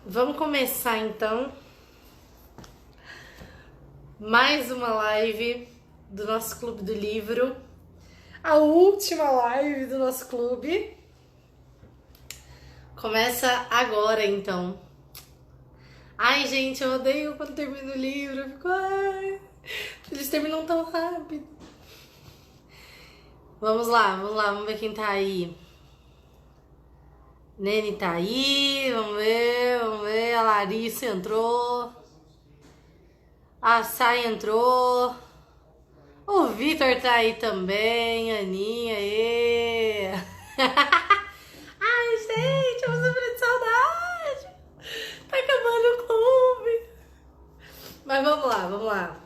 Vamos começar então mais uma live do nosso Clube do Livro. A última live do nosso clube. Começa agora então. Ai, gente, eu odeio quando termina o livro. Eu fico, ai, eles terminam tão rápido. Vamos lá, vamos ver quem tá aí. Nene tá aí, vamos ver. A Larissa entrou. A Sai entrou. O Vitor tá aí também. A Aninha, ê. Ai, gente, eu vou sofrer de saudade. Tá acabando o clube. Mas vamos lá.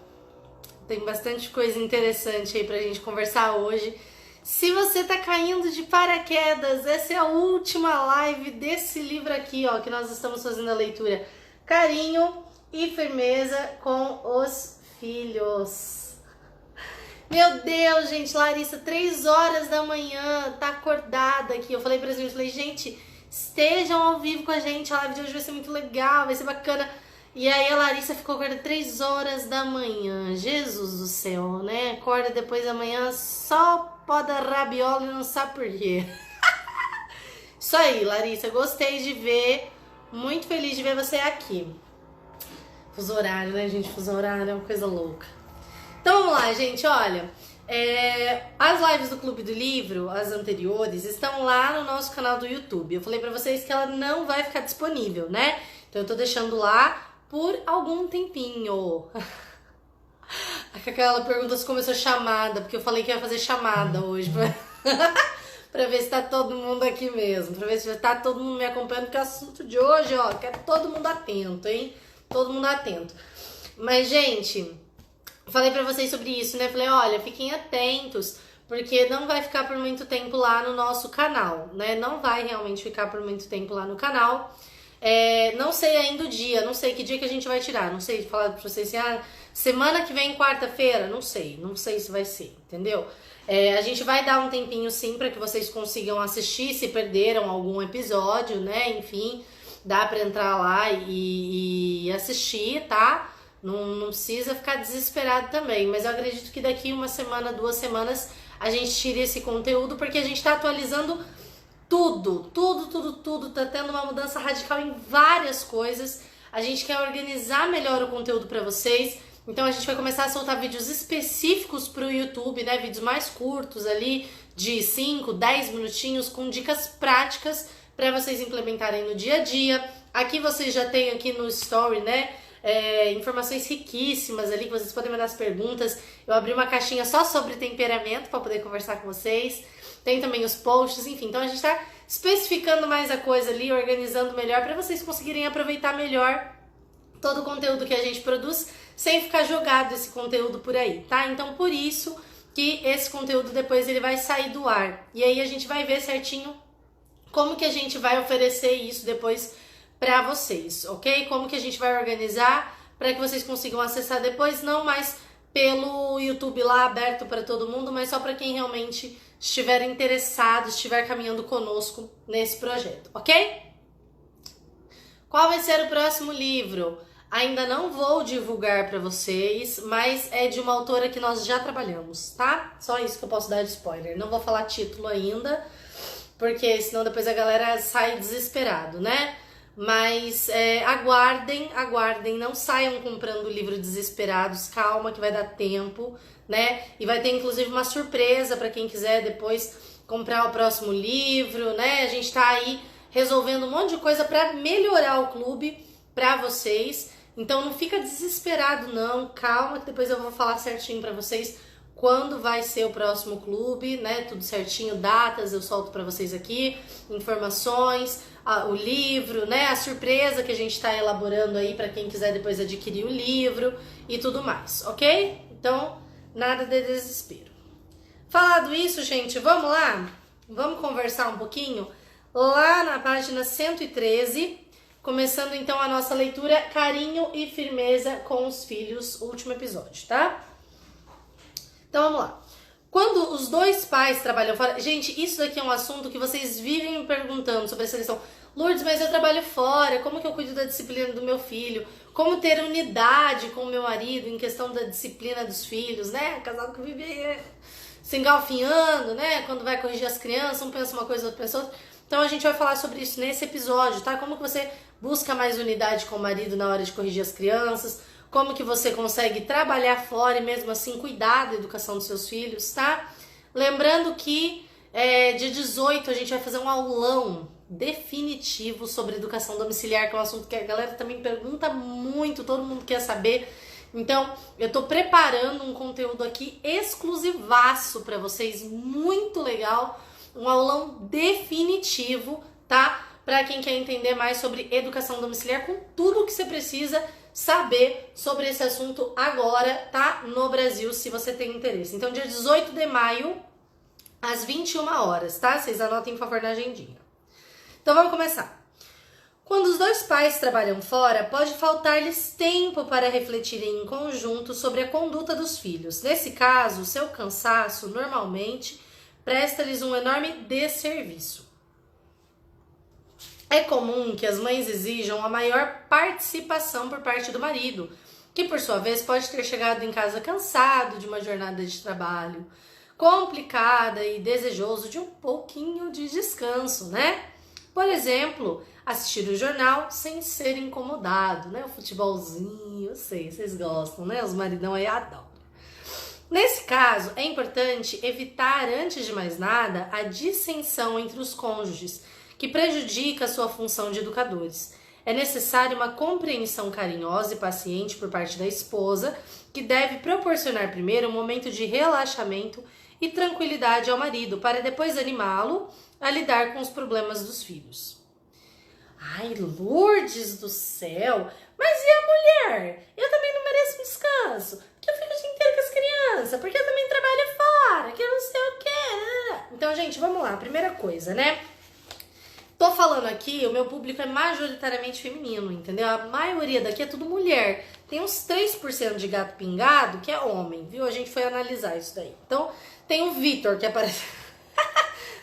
Tem bastante coisa interessante aí pra gente conversar hoje. Se você tá caindo de paraquedas, essa é a última live desse livro aqui, ó, que nós estamos fazendo a leitura. Carinho e Firmeza com os Filhos. Meu Deus, gente, Larissa, 3 horas da manhã, tá acordada aqui. Eu falei pra gente, estejam ao vivo com a gente, a live de hoje vai ser muito legal, vai ser bacana. E aí a Larissa ficou acordada 3 horas da manhã. Jesus do céu, né? Acorda depois da manhã, só pó da rabiola e não sabe por quê. Isso aí, Larissa, gostei de ver. Muito feliz de ver você aqui. Fuso horário, né, gente? Fuso horário é uma coisa louca. Então vamos lá, gente, olha. As lives do Clube do Livro, as anteriores, estão lá no nosso canal do YouTube. Eu falei pra vocês que ela não vai ficar disponível, né? Então eu tô deixando lá por algum tempinho. Aquela pergunta se começou chamada, porque eu falei que ia fazer chamada hoje pra ver se tá todo mundo aqui mesmo, pra ver se tá todo mundo me acompanhando, porque o assunto de hoje, ó, quer todo mundo atento, hein? Todo mundo atento. Mas, gente, falei pra vocês sobre isso, né? Falei, olha, fiquem atentos, porque não vai ficar por muito tempo lá no nosso canal, né? Não vai realmente ficar por muito tempo lá no canal. Não sei ainda o dia, não sei que dia que a gente vai tirar, não sei falar pra vocês assim, semana que vem, quarta-feira, não sei se vai ser, entendeu? A gente vai dar um tempinho sim pra que vocês consigam assistir se perderam algum episódio, né? Enfim, dá pra entrar lá e assistir, tá? Não precisa ficar desesperado também, mas eu acredito que daqui uma semana, 2 semanas a gente tire esse conteúdo, porque a gente tá atualizando tudo, tá tendo uma mudança radical em várias coisas. A gente quer organizar melhor o conteúdo para vocês, então a gente vai começar a soltar vídeos específicos pro YouTube, né, vídeos mais curtos ali, de 5, 10 minutinhos, com dicas práticas para vocês implementarem no dia a dia. Aqui vocês já têm aqui no Story, né, informações riquíssimas ali, que vocês podem mandar as perguntas. Eu abri uma caixinha só sobre temperamento para poder conversar com vocês. Tem também os posts, enfim. Então a gente tá especificando mais a coisa ali, organizando melhor para vocês conseguirem aproveitar melhor todo o conteúdo que a gente produz, sem ficar jogado esse conteúdo por aí, tá? Então por isso que esse conteúdo depois ele vai sair do ar. E aí a gente vai ver certinho como que a gente vai oferecer isso depois para vocês, ok? Como que a gente vai organizar para que vocês consigam acessar depois, não mais pelo YouTube lá aberto para todo mundo, mas só para quem realmente estiver interessado, estiver caminhando conosco nesse projeto, ok? Qual vai ser o próximo livro? Ainda não vou divulgar para vocês, mas é de uma autora que nós já trabalhamos, tá? Só isso que eu posso dar de spoiler. Não vou falar título ainda, porque senão depois a galera sai desesperado, né? Mas aguardem, não saiam comprando o livro desesperados, calma que vai dar tempo, né? E vai ter inclusive uma surpresa para quem quiser depois comprar o próximo livro, né? A gente tá aí resolvendo um monte de coisa para melhorar o clube para vocês. Então não fica desesperado não, calma que depois eu vou falar certinho para vocês quando vai ser o próximo clube, né? Tudo certinho, datas eu solto para vocês aqui, informações, o livro, né? A surpresa que a gente está elaborando aí para quem quiser depois adquirir o livro e tudo mais, ok? Então, nada de desespero. Falado isso, gente, vamos lá? Vamos conversar um pouquinho? Lá na página 113, começando então a nossa leitura Carinho e Firmeza com os Filhos, último episódio, tá? Então vamos lá. Quando os dois pais trabalham fora... Gente, isso daqui é um assunto que vocês vivem me perguntando sobre essa questão. Lourdes, mas eu trabalho fora, como que eu cuido da disciplina do meu filho? Como ter unidade com o meu marido em questão da disciplina dos filhos, né? Casal que vive se engalfinhando, né? Quando vai corrigir as crianças, um pensa uma coisa, outro pensa outra. Então a gente vai falar sobre isso nesse episódio, tá? Como que você busca mais unidade com o marido na hora de corrigir as crianças? Como que você consegue trabalhar fora e mesmo assim cuidar da educação dos seus filhos, tá? Lembrando que dia 18 a gente vai fazer um aulão definitivo sobre educação domiciliar, que é um assunto que a galera também pergunta muito, todo mundo quer saber. Então, eu tô preparando um conteúdo aqui exclusivaço para vocês, muito legal, um aulão definitivo, tá? Para quem quer entender mais sobre educação domiciliar, com tudo que você precisa saber sobre esse assunto agora, tá? No Brasil, se você tem interesse. Então, dia 18 de maio, às 21 horas, tá? Vocês anotem, por favor, na agendinha. Então, vamos começar. Quando os dois pais trabalham fora, pode faltar-lhes tempo para refletirem em conjunto sobre a conduta dos filhos. Nesse caso, seu cansaço, normalmente, presta-lhes um enorme desserviço. É comum que as mães exijam a maior participação por parte do marido, que por sua vez pode ter chegado em casa cansado de uma jornada de trabalho, complicada e desejoso de um pouquinho de descanso, né? Por exemplo, assistir o jornal sem ser incomodado, né? O futebolzinho, eu sei, vocês gostam, né? Os maridão aí adoram. Nesse caso, é importante evitar, antes de mais nada, a dissensão entre os cônjuges, que prejudica a sua função de educadores. É necessária uma compreensão carinhosa e paciente por parte da esposa, que deve proporcionar primeiro um momento de relaxamento e tranquilidade ao marido, para depois animá-lo a lidar com os problemas dos filhos. Ai, Lourdes do céu, mas e a mulher? Eu também não mereço um descanso, porque eu fico o dia inteiro com as crianças, porque eu também trabalho fora, que eu não sei o quê. Então, gente, vamos lá, primeira coisa, né? Tô falando aqui, o meu público é majoritariamente feminino, entendeu? A maioria daqui é tudo mulher. Tem uns 3% de gato pingado que é homem, viu? A gente foi analisar isso daí. Então, tem o Vitor que aparece...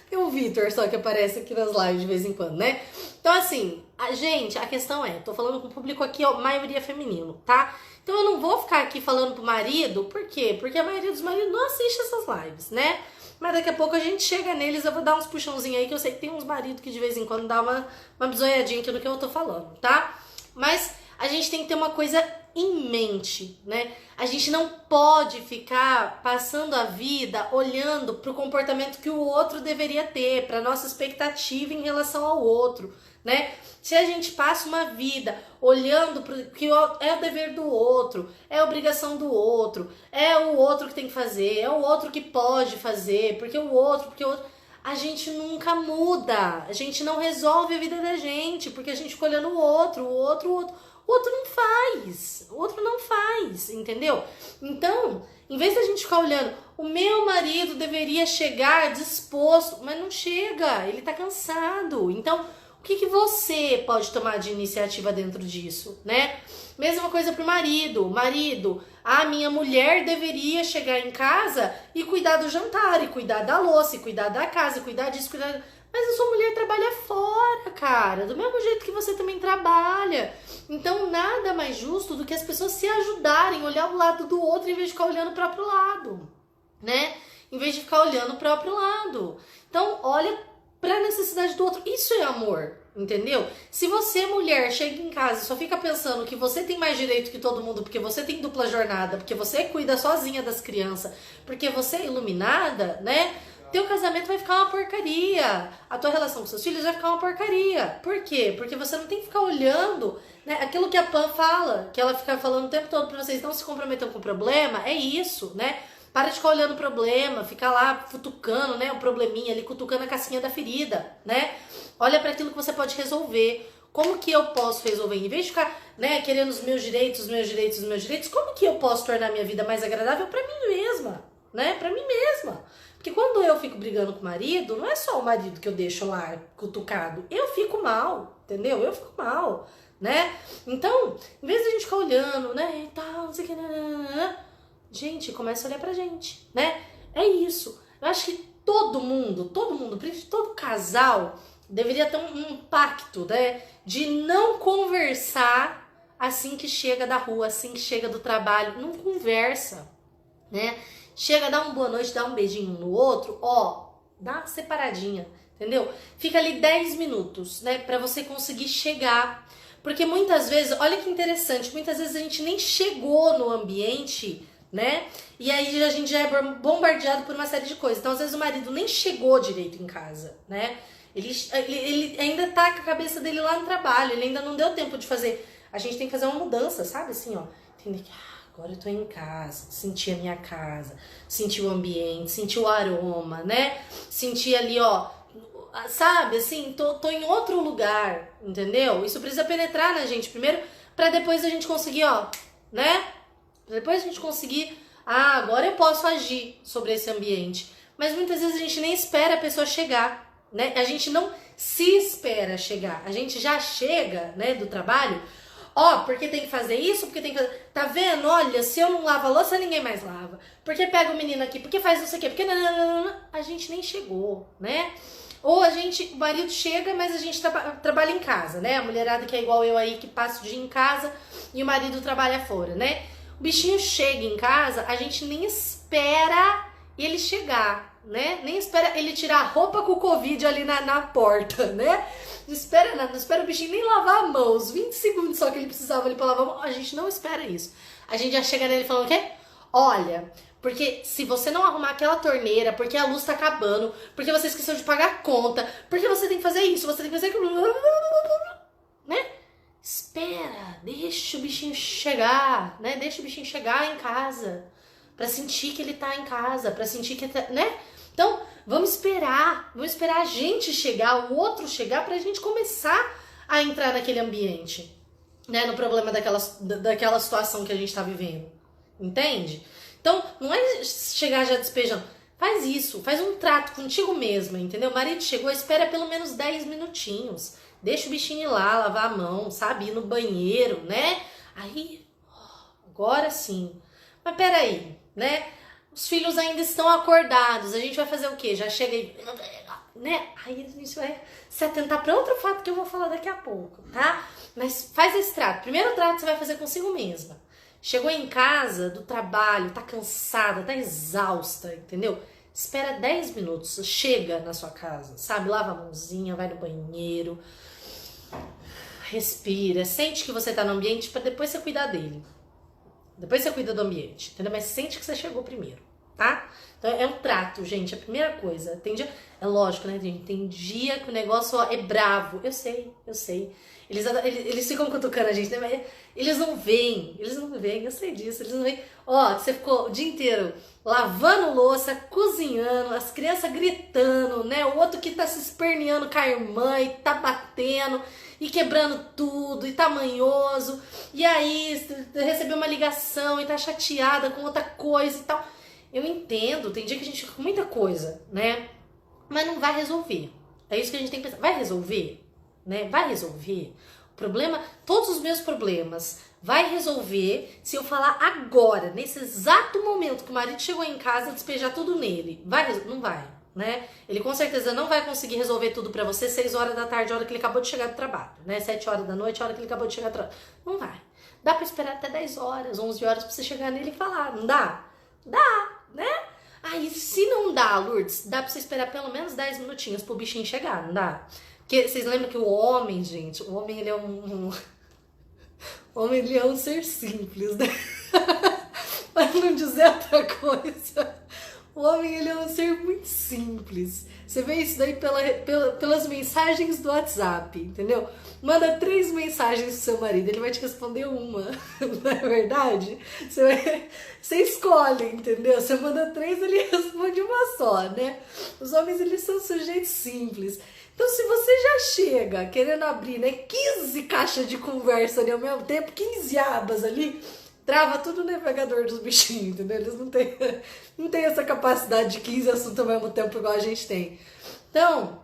Tem um Vitor só que aparece aqui nas lives de vez em quando, né? Então, assim, a questão é, tô falando com o público aqui, ó, maioria feminino, tá? Então eu não vou ficar aqui falando pro marido, por quê? Porque a maioria dos maridos não assiste essas lives, né? Mas daqui a pouco a gente chega neles, eu vou dar uns puxãozinhos aí, que eu sei que tem uns maridos que de vez em quando dá uma bisoiadinha aqui no que eu tô falando, tá? Mas a gente tem que ter uma coisa em mente, né? A gente não pode ficar passando a vida olhando pro comportamento que o outro deveria ter, pra nossa expectativa em relação ao outro, né? Se a gente passa uma vida olhando pro que é o dever do outro, é a obrigação do outro, é o outro que tem que fazer, é o outro que pode fazer, porque o outro, a gente nunca muda, a gente não resolve a vida da gente, porque a gente fica olhando o outro não faz, entendeu? Então, em vez da gente ficar olhando, o meu marido deveria chegar disposto, mas não chega, ele tá cansado. Então, o que você pode tomar de iniciativa dentro disso, né? Mesma coisa pro marido. Marido, a minha mulher deveria chegar em casa e cuidar do jantar, e cuidar da louça, e cuidar da casa, e cuidar disso, cuidar... Mas a sua mulher trabalha fora, cara, do mesmo jeito que você também trabalha. Então, nada mais justo do que as pessoas se ajudarem, olhar o lado do outro em vez de ficar olhando o próprio lado, né? Em vez de ficar olhando o próprio lado. Então, olha pra necessidade do outro. Isso é amor, entendeu? Se você, mulher, chega em casa e só fica pensando que você tem mais direito que todo mundo, porque você tem dupla jornada, porque você cuida sozinha das crianças, porque você é iluminada, né? Teu casamento vai ficar uma porcaria. A tua relação com seus filhos vai ficar uma porcaria. Por quê? Porque você não tem que ficar olhando, né? Aquilo que a Pam fala, que ela fica falando o tempo todo pra vocês não se comprometam com o problema, é isso, né? Para de ficar olhando o problema, ficar lá futucando, né? O probleminha ali, cutucando a casquinha da ferida, né? Olha para aquilo que você pode resolver. Como que eu posso resolver? Em vez de ficar, né, querendo os meus direitos, como que eu posso tornar minha vida mais agradável para mim mesma, né? Para mim mesma. Porque quando eu fico brigando com o marido, não é só o marido que eu deixo lá cutucado. Eu fico mal, entendeu? Eu fico mal, né? Então, em vez de a gente ficar olhando, né, e tal, não sei o que, gente, começa a olhar pra gente, né? É isso. Eu acho que todo mundo, todo casal deveria ter um pacto, né? De não conversar assim que chega da rua, assim que chega do trabalho. Não conversa, né? Chega, dá uma boa noite, dá um beijinho um no outro, ó, dá uma separadinha, entendeu? Fica ali 10 minutos, né? Pra você conseguir chegar. Porque muitas vezes, olha que interessante, muitas vezes a gente nem chegou no ambiente, né? E aí a gente já é bombardeado por uma série de coisas. Então, às vezes o marido nem chegou direito em casa, né? Ele ainda tá com a cabeça dele lá no trabalho, ele ainda não deu tempo de fazer. A gente tem que fazer uma mudança, sabe? Assim, ó, entender que agora eu tô em casa, sentir a minha casa, sentir o ambiente, sentir o aroma, né? Sentir ali, ó, sabe? Assim, tô em outro lugar, entendeu? Isso precisa penetrar na gente primeiro, pra depois a gente conseguir, ó, né? Depois a gente conseguir, agora eu posso agir sobre esse ambiente. Mas muitas vezes a gente nem espera a pessoa chegar, né? A gente não se espera chegar. A gente já chega, né, do trabalho, ó, porque tem que fazer isso, porque tem que fazer... Tá vendo? Olha, se eu não lavo a louça, ninguém mais lava. Porque pega o menino aqui, porque faz não sei o quê, porque... A gente nem chegou, né? Ou o marido chega, mas a gente trabalha em casa, né? A mulherada que é igual eu aí, que passa o dia em casa e o marido trabalha fora, né? O bichinho chega em casa, a gente nem espera ele chegar, né? Nem espera ele tirar a roupa com o Covid ali na porta, né? Não espera nada, não espera o bichinho nem lavar a mão. Os 20 segundos só que ele precisava ali pra lavar a mão, a gente não espera isso. A gente já chega nele falando o quê? Olha, porque se você não arrumar aquela torneira, porque a luz tá acabando, porque você esqueceu de pagar a conta, porque você tem que fazer isso, você tem que fazer aquilo, né? Espera, deixa o bichinho chegar, né? Deixa o bichinho chegar em casa, pra sentir que ele tá em casa, pra sentir que tá, né? Então, vamos esperar a gente chegar, o outro chegar, pra gente começar a entrar naquele ambiente, né? No problema daquela situação que a gente tá vivendo, entende? Então, não é chegar já despejando. Faz isso, faz um trato contigo mesma, entendeu? O marido chegou, espera pelo menos 10 minutinhos. Deixa o bichinho ir lá, lavar a mão, sabe? Ir no banheiro, né? Aí, agora sim. Mas peraí, né? Os filhos ainda estão acordados. A gente vai fazer o quê? Já chega aí, né? Aí a gente vai se atentar para outro fato que eu vou falar daqui a pouco, tá? Mas faz esse trato. Primeiro trato você vai fazer consigo mesma. Chegou em casa do trabalho, tá cansada, tá exausta, entendeu? Espera 10 minutos, chega na sua casa, sabe? Lava a mãozinha, vai no banheiro, respira, sente que você tá no ambiente pra depois você cuidar dele. Depois você cuida do ambiente, entendeu? Mas sente que você chegou primeiro, tá? Então é um trato, gente, a primeira coisa. Tem dia, é lógico, né, gente? Tem dia que o negócio ó, é bravo. Eu sei. Eles ficam cutucando a gente, né? Mas eles não veem, eu sei disso, eles não veem. Ó, você ficou o dia inteiro lavando louça, cozinhando, as crianças gritando, né? O outro que tá se esperneando com a irmã e tá batendo e quebrando tudo e tá manhoso. E aí recebeu uma ligação e tá chateada com outra coisa e tal. Eu entendo, tem dia que a gente fica com muita coisa, né? Mas não vai resolver. É isso que a gente tem que pensar. Vai resolver? Né? Vai resolver? O problema, todos os meus problemas, vai resolver se eu falar agora, nesse exato momento que o marido chegou em casa, despejar tudo nele. Não vai, né? Ele com certeza não vai conseguir resolver tudo pra você 6 horas da tarde, a hora que ele acabou de chegar do trabalho, né? 7 horas da noite, a hora que ele acabou de chegar do trabalho. Não vai. Dá pra esperar até 10 horas, 11 horas pra você chegar nele e falar. Não dá? Dá, né? Aí, se não dá, Lourdes, dá pra você esperar pelo menos 10 minutinhos pro bichinho chegar, não dá? Porque vocês lembram que o homem, gente, o homem ele é o homem ele é um ser simples, né? Para não dizer outra coisa. O homem ele é um ser muito simples. Você vê isso daí pelas mensagens do WhatsApp, entendeu? Manda 3 mensagens pro seu marido, ele vai te responder uma, não é verdade? Você escolhe, entendeu? Você manda 3, ele responde uma só, né? Os homens eles são sujeitos simples. Então, se você já chega querendo abrir, né, 15 caixas de conversa ali ao mesmo tempo, 15 abas ali, trava tudo no navegador dos bichinhos, entendeu? Eles não têm essa capacidade de 15 assuntos ao mesmo tempo igual a gente tem. Então,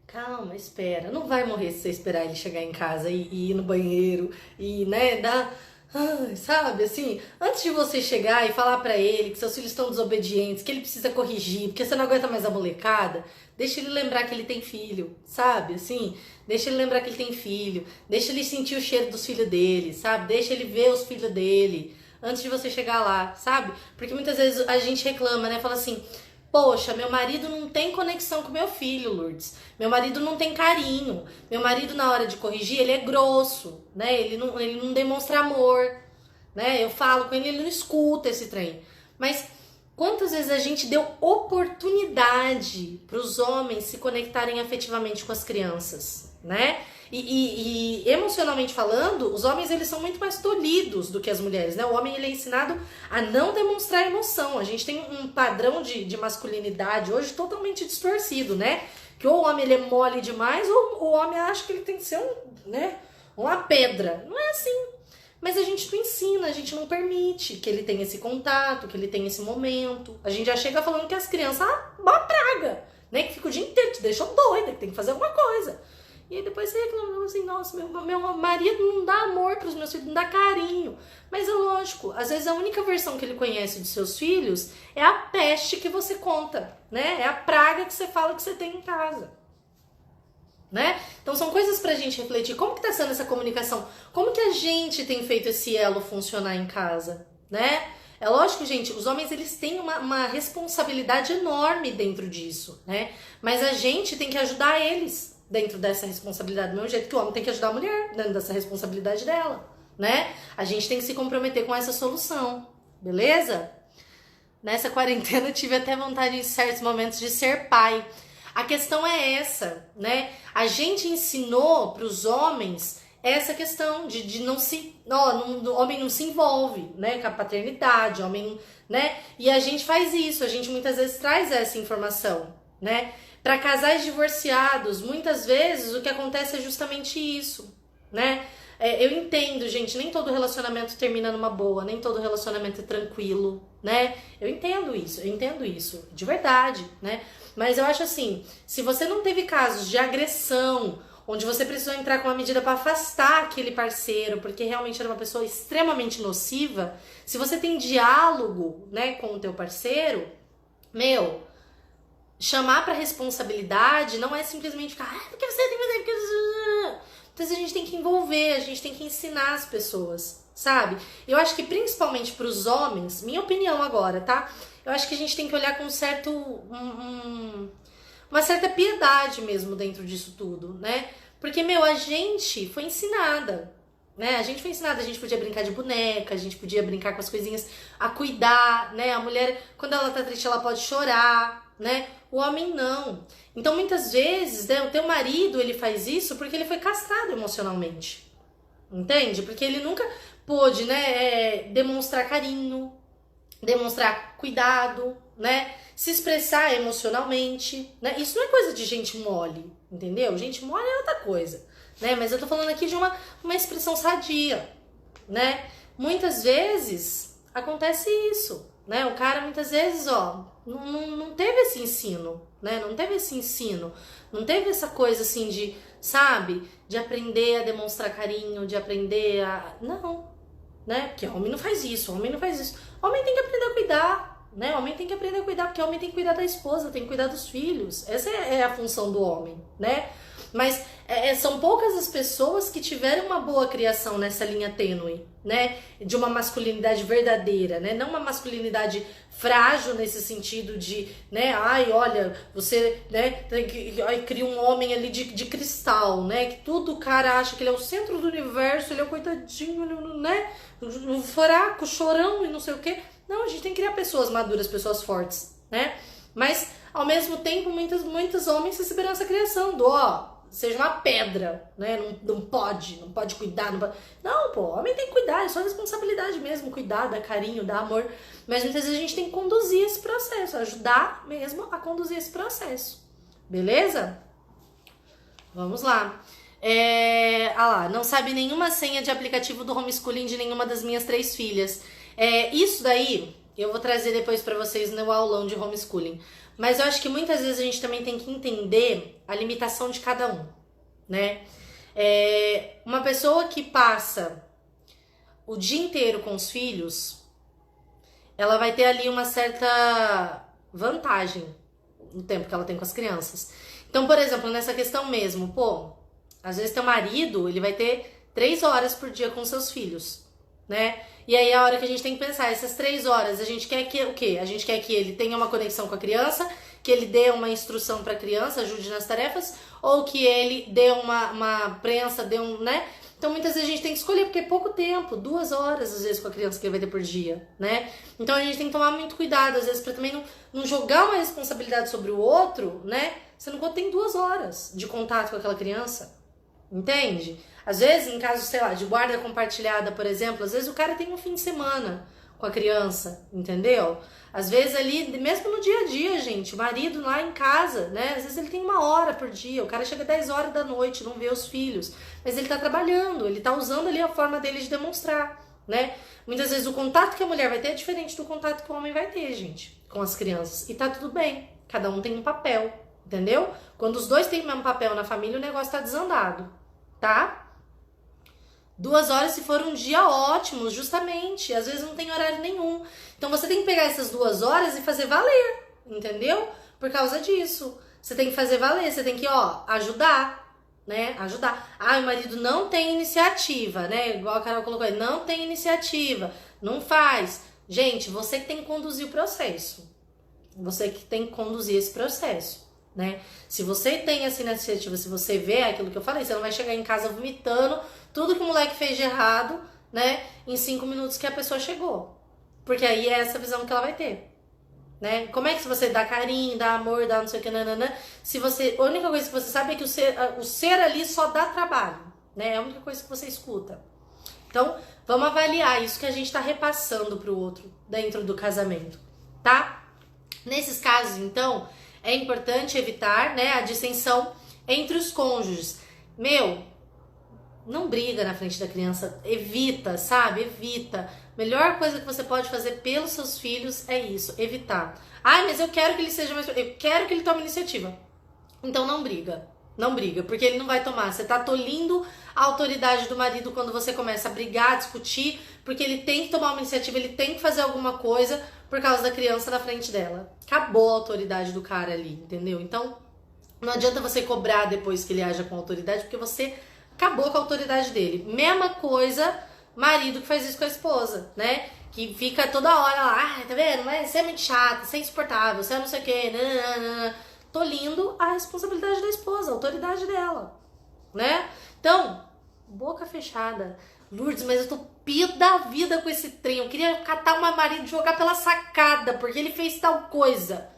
calma, espera. Não vai morrer se você esperar ele chegar em casa e ir no banheiro e, né, dar Ai, sabe, assim, antes de você chegar e falar pra ele que seus filhos estão desobedientes, que ele precisa corrigir, porque você não aguenta mais a molecada, deixa ele lembrar que ele tem filho, sabe, assim, deixa ele lembrar que ele tem filho, deixa ele sentir o cheiro dos filhos dele, sabe, deixa ele ver os filhos dele, antes de você chegar lá, sabe, porque muitas vezes a gente reclama, né, fala assim, poxa, meu marido não tem conexão com meu filho, Lourdes. Meu marido não tem carinho. Meu marido, na hora de corrigir, ele é grosso, né? Ele não demonstra amor, né? Eu falo com ele, ele não escuta esse trem. Mas quantas vezes a gente deu oportunidade para os homens se conectarem afetivamente com as crianças, né? E emocionalmente falando, os homens eles são muito mais tolhidos do que as mulheres, né? O homem ele é ensinado a não demonstrar emoção. A gente tem um padrão de masculinidade hoje totalmente distorcido, né? Que ou o homem ele é mole demais ou o homem acha que ele tem que ser uma pedra. Não é assim. Mas a gente não ensina, a gente não permite que ele tenha esse contato, que ele tenha esse momento. A gente já chega falando que as crianças uma praga, né? Que fica o dia inteiro, te deixa doida, que tem que fazer alguma coisa. E aí depois você reclama assim, nossa, meu marido não dá amor pros meus filhos, não dá carinho. Mas é lógico, às vezes a única versão que ele conhece dos seus filhos é a peste que você conta, né? É a praga que você fala que você tem em casa, né? Então são coisas pra gente refletir. Como que tá sendo essa comunicação? Como que a gente tem feito esse elo funcionar em casa, né? É lógico, gente, os homens eles têm uma responsabilidade enorme dentro disso, né? Mas a gente tem que ajudar eles dentro dessa responsabilidade, do mesmo jeito que o homem tem que ajudar a mulher dentro dessa responsabilidade dela, né? A gente tem que se comprometer com essa solução, beleza? Nessa quarentena eu tive até vontade em certos momentos de ser pai. A questão é essa, né? A gente ensinou para os homens essa questão de não se... o homem não se envolve, né? Com a paternidade, o homem, né? E a gente faz isso, a gente muitas vezes traz essa informação, né? Para casais divorciados, muitas vezes o que acontece é justamente isso, né? Eu entendo, gente, nem todo relacionamento termina numa boa, nem todo relacionamento é tranquilo, né? Eu entendo isso, de verdade, né? Mas eu acho assim, se você não teve casos de agressão, onde você precisou entrar com uma medida para afastar aquele parceiro, porque realmente era uma pessoa extremamente nociva, se você tem diálogo, né, com o teu parceiro, chamar pra responsabilidade não é simplesmente ficar, porque você tem que fazer, porque... Então a gente tem que envolver, a gente tem que ensinar as pessoas, sabe? Eu acho que principalmente pros homens, minha opinião agora, tá? Eu acho que a gente tem que olhar com uma certa piedade mesmo dentro disso tudo, né? Porque, a gente foi ensinada, né? A gente foi ensinada, a gente podia brincar de boneca, a gente podia brincar com as coisinhas, a cuidar, né? A mulher, quando ela tá triste, ela pode chorar, né? O homem não. Então, muitas vezes, né, o teu marido, ele faz isso porque ele foi castrado emocionalmente. Entende? Porque ele nunca pôde, né, demonstrar carinho, demonstrar cuidado, né? Se expressar emocionalmente, né? Isso não é coisa de gente mole, entendeu? Gente mole é outra coisa, né? Mas eu tô falando aqui de uma expressão sadia, né? Muitas vezes acontece isso, né? O cara muitas vezes, não teve esse ensino, né? Não teve esse ensino, não teve essa coisa assim de, sabe? De aprender a demonstrar carinho, de aprender a... Não, né? Porque homem não faz isso, homem não faz isso. Homem tem que aprender a cuidar, né? Homem tem que aprender a cuidar, porque homem tem que cuidar da esposa, tem que cuidar dos filhos. Essa é a função do homem, né? Mas são poucas as pessoas que tiveram uma boa criação nessa linha tênue, né? De uma masculinidade verdadeira, né? Não uma masculinidade frágil nesse sentido de, né? Ai, olha, você, né? Cria um homem ali de cristal, né? Que tudo o cara acha que ele é o centro do universo, ele é o coitadinho, né? O fraco, chorão e não sei o quê. Não, a gente tem que criar pessoas maduras, pessoas fortes, né? Mas, ao mesmo tempo, muitos homens receberam essa criação do, seja uma pedra, né? Não pode cuidar. Não, pô, homem tem que cuidar, é só responsabilidade mesmo, cuidar, dar carinho, dar amor. Mas muitas vezes a gente tem que conduzir esse processo, ajudar mesmo a conduzir esse processo. Beleza? Vamos lá. Não sabe nenhuma senha de aplicativo do homeschooling de nenhuma das minhas 3 filhas. Isso daí eu vou trazer depois pra vocês no aulão de homeschooling. Mas eu acho que muitas vezes a gente também tem que entender a limitação de cada um, né? Uma pessoa que passa o dia inteiro com os filhos, ela vai ter ali uma certa vantagem no tempo que ela tem com as crianças. Então, por exemplo, nessa questão mesmo, às vezes teu marido, ele vai ter 3 horas por dia com seus filhos, né? E aí a hora que a gente tem que pensar, essas 3 horas, a gente quer que o quê? A gente quer que ele tenha uma conexão com a criança, que ele dê uma instrução para a criança, ajude nas tarefas, ou que ele dê uma prensa, né? Então muitas vezes a gente tem que escolher, porque é pouco tempo, 2 horas às vezes com a criança que ele vai ter por dia, né? Então a gente tem que tomar muito cuidado, às vezes, para também não jogar uma responsabilidade sobre o outro, né? Sendo que tem 2 horas de contato com aquela criança, entende? Às vezes, em caso, sei lá, de guarda compartilhada, por exemplo, às vezes o cara tem um fim de semana com a criança, entendeu? Às vezes ali, mesmo no dia a dia, gente, o marido lá em casa, né? Às vezes ele tem 1 hora por dia, o cara chega 10 horas da noite, não vê os filhos, mas ele tá trabalhando, ele tá usando ali a forma dele de demonstrar, né? Muitas vezes o contato que a mulher vai ter é diferente do contato que o homem vai ter, gente, com as crianças. E tá tudo bem, cada um tem um papel, entendeu? Quando os dois têm o mesmo papel na família, o negócio tá desandado, tá? 2 horas se for um dia ótimo, justamente. Às vezes não tem horário nenhum. Então você tem que pegar essas 2 horas e fazer valer, entendeu? Por causa disso. Você tem que fazer valer, você tem que, ajudar, né? Ajudar. O marido não tem iniciativa, né? Igual a Carol colocou aí, não tem iniciativa, não faz. Gente, você que tem que conduzir o processo. Você que tem que conduzir esse processo, né? Se você tem essa iniciativa, se você vê aquilo que eu falei, você não vai chegar em casa vomitando tudo que o moleque fez de errado, né, em 5 minutos que a pessoa chegou. Porque aí é essa visão que ela vai ter, né? Como é que se você dá carinho, dá amor, dá não sei o que, nananã, se você, a única coisa que você sabe é que o ser ali só dá trabalho, né? É a única coisa que você escuta. Então, vamos avaliar isso que a gente tá repassando pro outro dentro do casamento, tá? Nesses casos, então, é importante evitar, né, a dissensão entre os cônjuges. Não briga na frente da criança, evita, sabe? Evita. Melhor coisa que você pode fazer pelos seus filhos é isso, evitar. Mas eu quero que ele seja mais... Eu quero que ele tome iniciativa. Então não briga. Não briga, porque ele não vai tomar. Você tá tolindo a autoridade do marido quando você começa a brigar, a discutir, porque ele tem que tomar uma iniciativa, ele tem que fazer alguma coisa por causa da criança na frente dela. Acabou a autoridade do cara ali, entendeu? Então, não adianta você cobrar depois que ele haja com autoridade, porque você acabou com a autoridade dele. Mesma coisa, marido que faz isso com a esposa, né? Que fica toda hora lá, tá vendo? Mas você é muito chato, você é insuportável, você é não sei o quê, nananana. Tolindo a responsabilidade da esposa, a autoridade dela, né? Então, boca fechada. Lourdes, mas eu tô pia da vida com esse trem. Eu queria catar o meu marido e jogar pela sacada, porque ele fez tal coisa.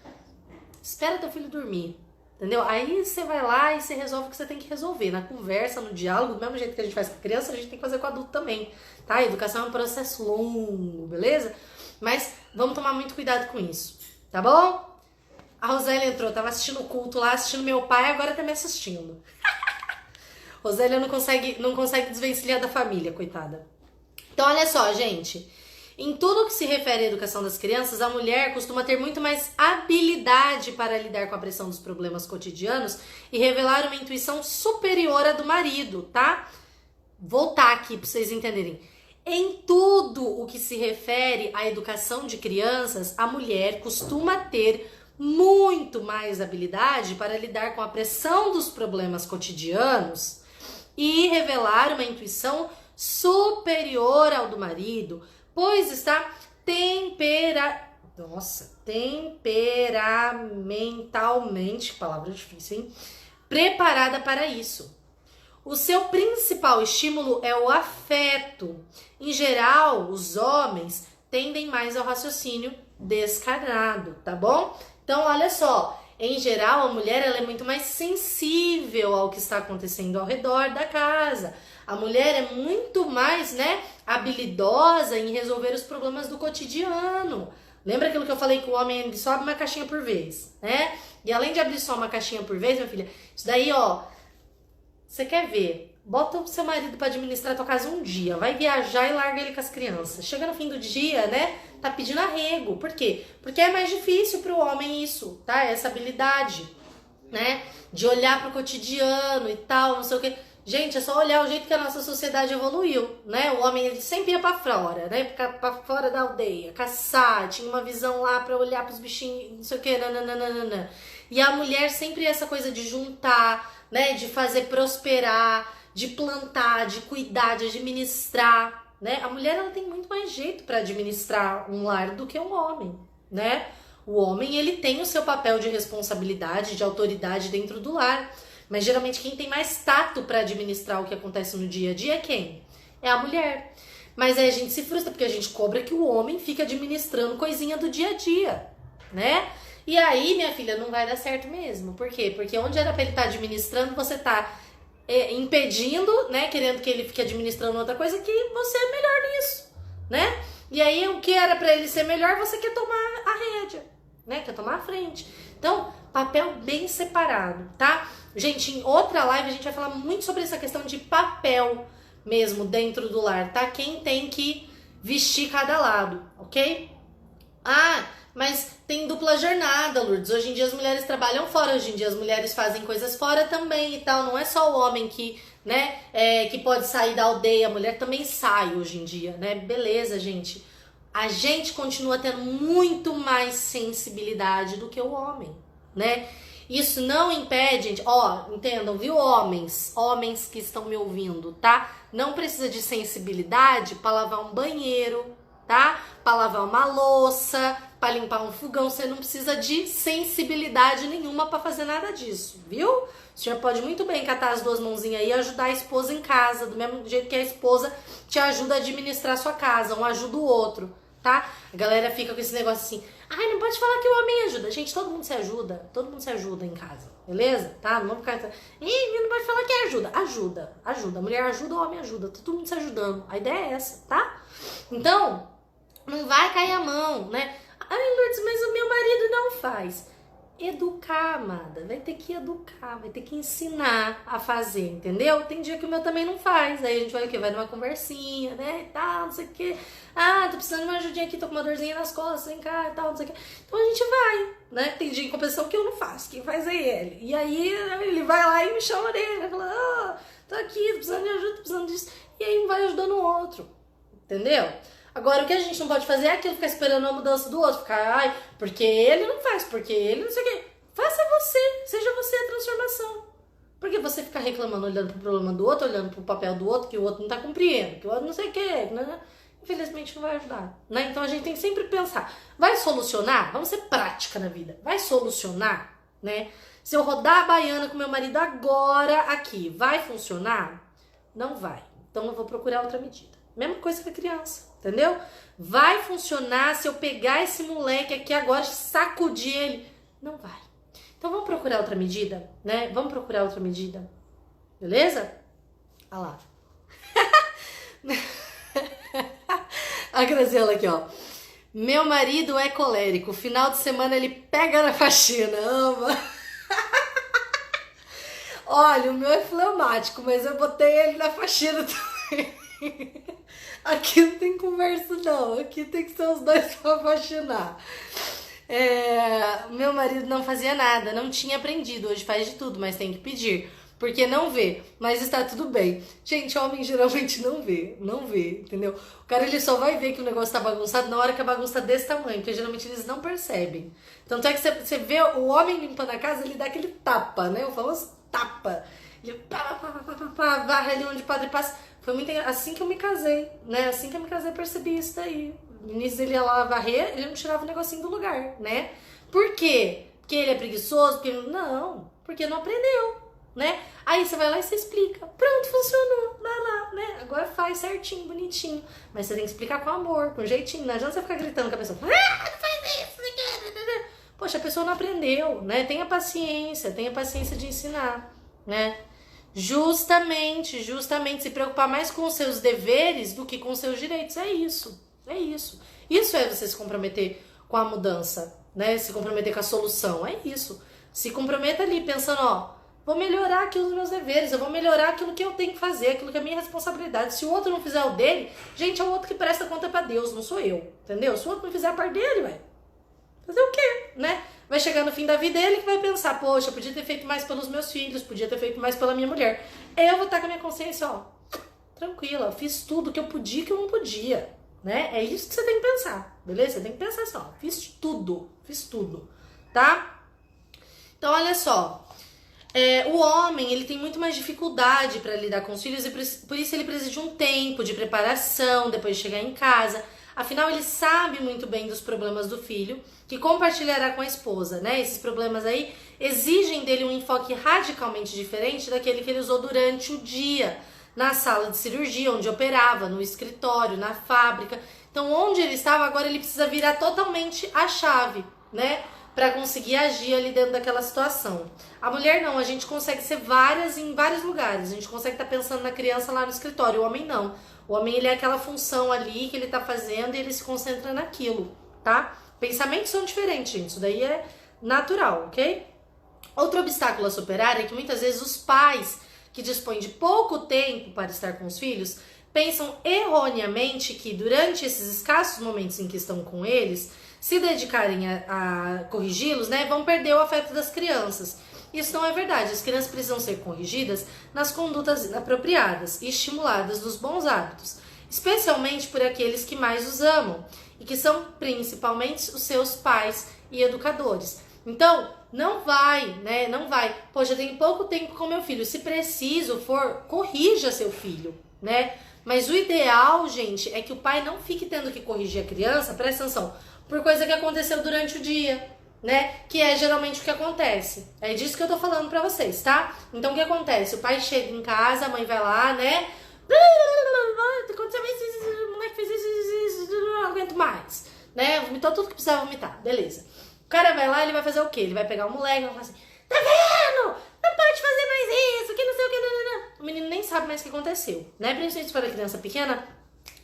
Espera teu filho dormir, entendeu? Aí você vai lá e você resolve o que você tem que resolver. Na conversa, no diálogo, do mesmo jeito que a gente faz com a criança, a gente tem que fazer com o adulto também, tá? A educação é um processo longo, beleza? Mas vamos tomar muito cuidado com isso, tá bom? A Rosélia entrou, tava assistindo o culto lá, assistindo meu pai, agora tá me assistindo. Rosélia não consegue desvencilhar da família, coitada. Então, olha só, gente. Em tudo que se refere à educação das crianças, a mulher costuma ter muito mais habilidade para lidar com a pressão dos problemas cotidianos e revelar uma intuição superior à do marido, tá? Voltar aqui para vocês entenderem. Em tudo o que se refere à educação de crianças, a mulher costuma ter muito mais habilidade para lidar com a pressão dos problemas cotidianos e revelar uma intuição superior ao do marido, pois está temperamentalmente, palavra difícil, hein? Preparada para isso. O seu principal estímulo é o afeto. Em geral, os homens tendem mais ao raciocínio descarnado, tá bom? Então, olha só, em geral, a mulher ela é muito mais sensível ao que está acontecendo ao redor da casa. A mulher é muito mais, né, habilidosa em resolver os problemas do cotidiano. Lembra aquilo que eu falei que o homem ele só abre uma caixinha por vez, né? E além de abrir só uma caixinha por vez, minha filha, isso daí, você quer ver? Bota o seu marido para administrar a tua casa um dia, vai viajar e larga ele com as crianças. Chega no fim do dia, né? Tá pedindo arrego. Por quê? Porque é mais difícil pro homem isso, tá? Essa habilidade, né? De olhar pro cotidiano e tal, não sei o quê. Gente, é só olhar o jeito que a nossa sociedade evoluiu, né? O homem ele sempre ia pra fora, né? Pra fora da aldeia, caçar, tinha uma visão lá pra olhar pros bichinhos, não sei o que, nananana. E a mulher sempre essa coisa de juntar, né? De fazer prosperar, de plantar, de cuidar, de administrar, né? A mulher ela tem muito mais jeito pra administrar um lar do que um homem, né? O homem ele tem o seu papel de responsabilidade, de autoridade dentro do lar. Mas geralmente quem tem mais tato para administrar o que acontece no dia a dia é quem? É a mulher. Mas aí a gente se frustra porque a gente cobra que o homem fica administrando coisinha do dia a dia, né? E aí, minha filha, não vai dar certo mesmo. Por quê? Porque onde era pra ele estar administrando, você tá impedindo, né? Querendo que ele fique administrando outra coisa que você é melhor nisso, né? E aí o que era pra ele ser melhor, você quer tomar a rédea, né? Quer tomar a frente. Então, papel bem separado, tá? Gente, em outra live a gente vai falar muito sobre essa questão de papel mesmo dentro do lar, tá? Quem tem que vestir cada lado, ok? Ah, mas tem dupla jornada, Lourdes. Hoje em dia as mulheres trabalham fora, hoje em dia as mulheres fazem coisas fora também e tal. Não é só o homem que, né, que pode sair da aldeia, a mulher também sai hoje em dia, né? Beleza, gente. A gente continua tendo muito mais sensibilidade do que o homem, né? Isso não impede, gente, ó, entendam, viu, homens que estão me ouvindo, tá? Não precisa de sensibilidade para lavar um banheiro, tá? Para lavar uma louça, para limpar um fogão, você não precisa de sensibilidade nenhuma para fazer nada disso, viu? O senhor pode muito bem catar as duas mãozinhas aí e ajudar a esposa em casa, do mesmo jeito que a esposa te ajuda a administrar a sua casa, um ajuda o outro, tá? A galera fica com esse negócio assim, ai, não pode falar que o homem ajuda. Gente, todo mundo se ajuda em casa, beleza? Tá? Não vamos ficar... Ih, não pode falar que ajuda. Ajuda. A mulher ajuda, o homem ajuda. Tá todo mundo se ajudando. A ideia é essa, tá? Então, não vai cair a mão, né? Ai, Lourdes, mas o meu marido não faz. Educar, amada. Vai ter que educar, vai ter que ensinar a fazer, entendeu? Tem dia que o meu também não faz. Aí a gente vai o quê? Vai numa conversinha, né? E tal, não sei o quê. Ah, tô precisando de uma ajudinha aqui, tô com uma dorzinha nas costas, vem cá e tal, não sei o quê. Então a gente vai, né? Tem dia em compensação que eu não faço, quem faz é ele. E aí ele vai lá e me chama a orelha, fala, ah, tô aqui, tô precisando de ajuda, tô precisando disso. E aí um vai ajudando o outro, entendeu? Agora, o que a gente não pode fazer é aquilo, ficar esperando a mudança do outro. Ficar, ai, porque ele não faz, porque ele não sei o quê. Faça você, seja você a transformação. Porque você ficar reclamando, olhando pro problema do outro, olhando pro papel do outro, que o outro não tá cumprindo, que o outro não sei o quê, né? Infelizmente não vai ajudar, né? Então a gente tem que sempre pensar, vai solucionar? Vamos ser prática na vida. Vai solucionar, né? Se eu rodar a baiana com meu marido agora aqui, vai funcionar? Não vai. Então eu vou procurar outra medida. Mesma coisa que a criança, entendeu? Vai funcionar se eu pegar esse moleque aqui agora e sacudir ele? Não vai. Então vamos procurar outra medida, né? Vamos procurar outra medida. Beleza? Olha lá. A Graziela aqui, ó. Meu marido é colérico. Final de semana ele pega na faxina. Ama. Olha, o meu é fleumático, mas eu botei ele na faxina também. Aqui não tem conversa não, aqui tem que ser os dois pra faxinar. Meu marido não fazia nada, não tinha aprendido, hoje faz de tudo, mas tem que pedir, porque não vê, mas está tudo bem. Gente, homem geralmente não vê, entendeu? O cara ele só vai ver que o negócio tá bagunçado na hora que a bagunça tá desse tamanho, porque geralmente eles não percebem. Tanto é que você vê o homem limpando a casa, ele dá aquele tapa, né? O famoso tapa. Ele varre ali onde o padre passa. Foi muito assim que eu me casei, né? Assim que eu me casei, eu percebi isso daí. No início ele ia lá varrer, ele não tirava o negocinho do lugar, né? Por quê? Porque ele é preguiçoso? Porque não, porque não aprendeu, né? Aí você vai lá e você explica. Pronto, funcionou. Lá, né? Agora faz certinho, bonitinho. Mas você tem que explicar com amor, com jeitinho. Não adianta você ficar gritando com a pessoa. Ah, não faz isso. Poxa, a pessoa não aprendeu, né? Tenha paciência de ensinar, né? Justamente se preocupar mais com os seus deveres do que com os seus direitos. É isso. Isso é você se comprometer com a mudança, né? Se comprometer com a solução. É isso. Se comprometa ali pensando, ó, vou melhorar aqui os meus deveres, eu vou melhorar aquilo que eu tenho que fazer, aquilo que é minha responsabilidade. Se o outro não fizer o dele, gente, é o outro que presta conta pra Deus, não sou eu, entendeu? Se o outro não fizer a parte dele, vai fazer o quê, né? vai chegar no fim da vida ele que vai pensar, poxa, podia ter feito mais pelos meus filhos, podia ter feito mais pela minha mulher. Eu vou estar com a minha consciência, ó, tranquila, fiz tudo que eu podia e que eu não podia, né? É isso que você tem que pensar, beleza? Você tem que pensar assim, ó, fiz tudo, tá? Então, olha só, o homem, ele tem muito mais dificuldade para lidar com os filhos e por isso ele precisa de um tempo de preparação depois de chegar em casa. Afinal, ele sabe muito bem dos problemas do filho, que compartilhará com a esposa, né? Esses problemas aí exigem dele um enfoque radicalmente diferente daquele que ele usou durante o dia, na sala de cirurgia, onde operava, no escritório, na fábrica. Então, onde ele estava, agora ele precisa virar totalmente a chave, né? Para conseguir agir ali dentro daquela situação. A mulher não, a gente consegue ser em vários lugares. A gente consegue estar pensando na criança lá no escritório. O homem não. O homem, ele é aquela função ali que ele tá fazendo e ele se concentra naquilo, tá? Pensamentos são diferentes, gente. Isso daí é natural, ok? Outro obstáculo a superar é que muitas vezes os pais que dispõem de pouco tempo para estar com os filhos pensam erroneamente que durante esses escassos momentos em que estão com eles, se dedicarem a corrigi-los, né, vão perder o afeto das crianças. Isso não é verdade. As crianças precisam ser corrigidas nas condutas inapropriadas e estimuladas nos bons hábitos, especialmente por aqueles que mais os amam e que são principalmente os seus pais e educadores. Então, não vai. Poxa, eu tenho pouco tempo com meu filho. Se preciso for, corrija seu filho, né? Mas o ideal, gente, é que o pai não fique tendo que corrigir a criança, presta atenção, por coisa que aconteceu durante o dia, né? Que é geralmente o que acontece. É disso que eu tô falando pra vocês, tá? Então, o que acontece? O pai chega em casa, a mãe vai lá, né? Aconteceu isso, o moleque fez isso, não aguento mais, né? Vomitou tudo que precisava vomitar, beleza. O cara vai lá, ele vai fazer o quê? Ele vai pegar o moleque e vai falar assim, tá vendo? Não pode fazer mais isso, que não sei o que, não. O menino nem sabe mais o que aconteceu, né? Principalmente se for a criança pequena,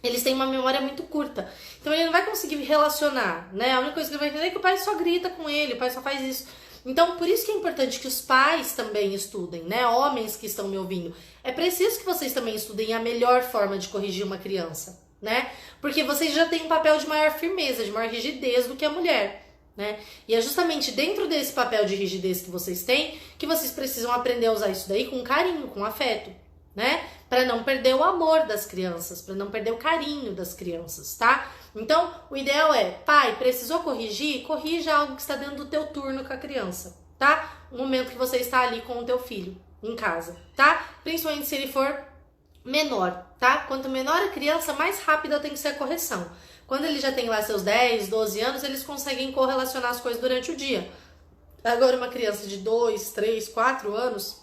eles têm uma memória muito curta. Então ele não vai conseguir relacionar, né? A única coisa que ele vai entender é que o pai só grita com ele, o pai só faz isso. Então, por isso que é importante que os pais também estudem, né? Homens que estão me ouvindo. É preciso que vocês também estudem a melhor forma de corrigir uma criança, né? Porque vocês já têm um papel de maior firmeza, de maior rigidez do que a mulher, né? E é justamente dentro desse papel de rigidez que vocês têm que vocês precisam aprender a usar isso daí com carinho, com afeto, né? Para não perder o amor das crianças, para não perder o carinho das crianças, tá? Então, o ideal é, pai, precisou corrigir? Corrija algo que está dentro do teu turno com a criança, tá? O momento que você está ali com o teu filho em casa, tá? Principalmente se ele for menor, tá? Quanto menor a criança, mais rápida tem que ser a correção. Quando ele já tem lá seus 10, 12 anos, eles conseguem correlacionar as coisas durante o dia. Agora, uma criança de 2, 3, 4 anos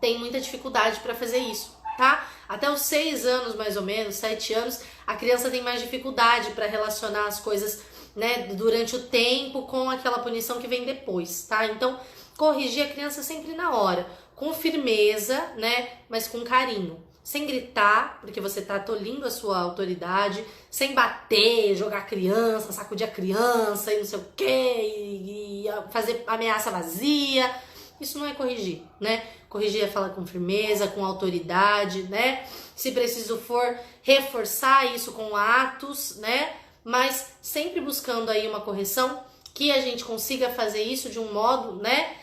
tem muita dificuldade para fazer isso, tá? Até os 6 anos, mais ou menos, 7 anos, a criança tem mais dificuldade para relacionar as coisas, né, durante o tempo com aquela punição que vem depois, tá? Então, corrigir a criança sempre na hora, com firmeza, né, mas com carinho. Sem gritar, porque você tá tolindo a sua autoridade, sem bater, jogar a criança, sacudir a criança e não sei o quê, e fazer ameaça vazia. Isso não é corrigir, né? Corrigir é falar com firmeza, com autoridade, né? Se preciso for, reforçar isso com atos, né? Mas sempre buscando aí uma correção que a gente consiga fazer isso de um modo, né?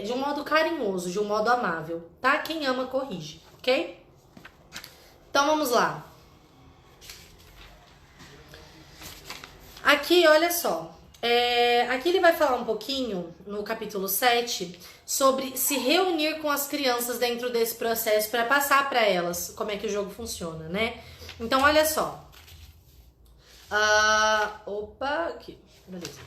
De um modo carinhoso, de um modo amável, tá? Quem ama, corrige, ok? Então, vamos lá. Aqui, olha só. Aqui ele vai falar um pouquinho, no capítulo 7, sobre se reunir com as crianças dentro desse processo para passar para elas como é que o jogo funciona, né? Então, olha só. Aqui, beleza.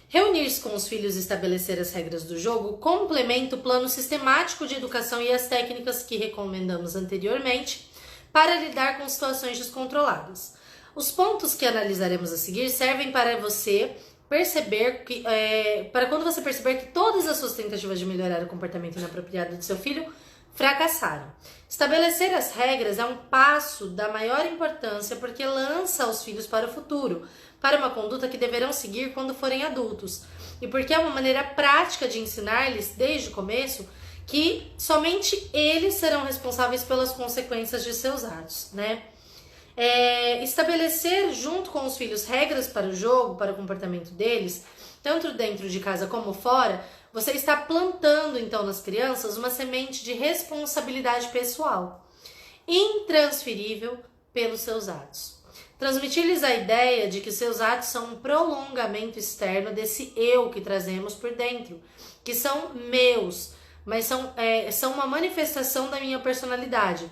Reunir-se com os filhos e estabelecer as regras do jogo complementa o plano sistemático de educação e as técnicas que recomendamos anteriormente para lidar com situações descontroladas. Os pontos que analisaremos a seguir servem para você perceber que, para quando você perceber que todas as suas tentativas de melhorar o comportamento inapropriado do seu filho fracassaram. Estabelecer as regras é um passo da maior importância porque lança os filhos para o futuro, para uma conduta que deverão seguir quando forem adultos, e porque é uma maneira prática de ensinar-lhes desde o começo que somente eles serão responsáveis pelas consequências de seus atos, né? Estabelecer junto com os filhos regras para o jogo, para o comportamento deles, tanto dentro de casa como fora, você está plantando então nas crianças uma semente de responsabilidade pessoal, intransferível pelos seus atos. Transmitir-lhes a ideia de que seus atos são um prolongamento externo desse eu que trazemos por dentro, que são meus, mas são uma manifestação da minha personalidade.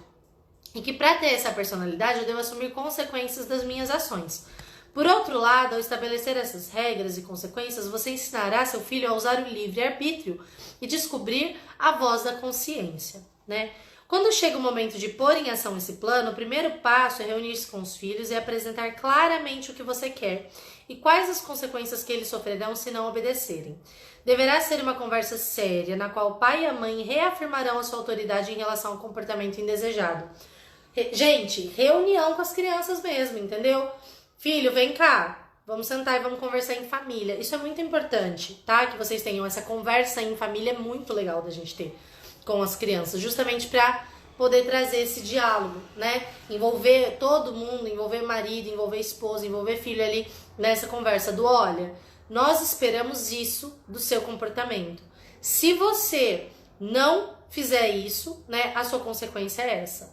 E que para ter essa personalidade eu devo assumir consequências das minhas ações. Por outro lado, ao estabelecer essas regras e consequências, você ensinará seu filho a usar o livre-arbítrio e descobrir a voz da consciência, né? Quando chega o momento de pôr em ação esse plano, o primeiro passo é reunir-se com os filhos e apresentar claramente o que você quer e quais as consequências que eles sofrerão se não obedecerem. Deverá ser uma conversa séria, na qual o pai e a mãe reafirmarão a sua autoridade em relação ao comportamento indesejado. Gente, reunião com as crianças mesmo, entendeu? Filho, vem cá, vamos sentar e vamos conversar em família. Isso é muito importante, tá? Que vocês tenham essa conversa em família, é muito legal da gente ter com as crianças, justamente para poder trazer esse diálogo, né? Envolver todo mundo, envolver marido, envolver esposa, envolver filho ali nessa conversa do olha, nós esperamos isso do seu comportamento. Se você não fizer isso, né, a sua consequência é essa,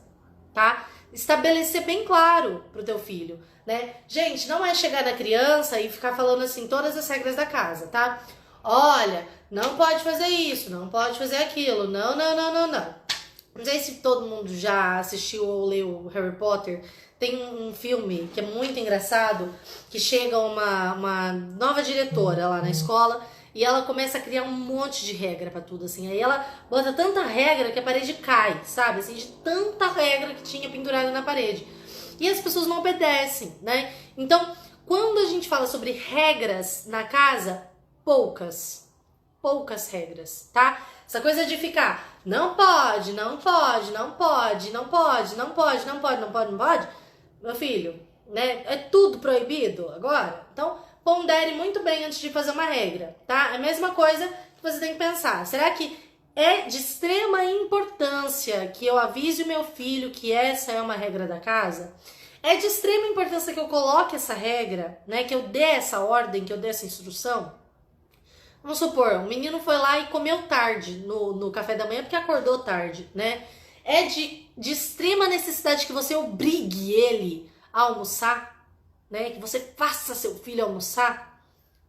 tá? Estabelecer bem claro pro teu filho, né? Gente, não é chegar na criança e ficar falando assim todas as regras da casa, tá? Olha, não pode fazer isso, não pode fazer aquilo, não. Não sei se todo mundo já assistiu ou leu Harry Potter. Tem um filme que é muito engraçado, que chega uma nova diretora lá na escola e ela começa a criar um monte de regra pra tudo, assim. Aí ela bota tanta regra que a parede cai, sabe? Assim, de tanta regra que tinha pendurada na parede. E as pessoas não obedecem, né? Então, quando a gente fala sobre regras na casa, poucas regras, tá? Essa coisa de ficar não pode. Meu filho, né? É tudo proibido agora. Então, pondere muito bem antes de fazer uma regra, tá? É a mesma coisa que você tem que pensar. Será que é de extrema importância que eu avise o meu filho que essa é uma regra da casa? É de extrema importância que eu coloque essa regra, né? Que eu dê essa ordem, que eu dê essa instrução? Vamos supor, o menino foi lá e comeu tarde no café da manhã porque acordou tarde, né? É de extrema necessidade que você obrigue ele a almoçar, né? Que você faça seu filho almoçar.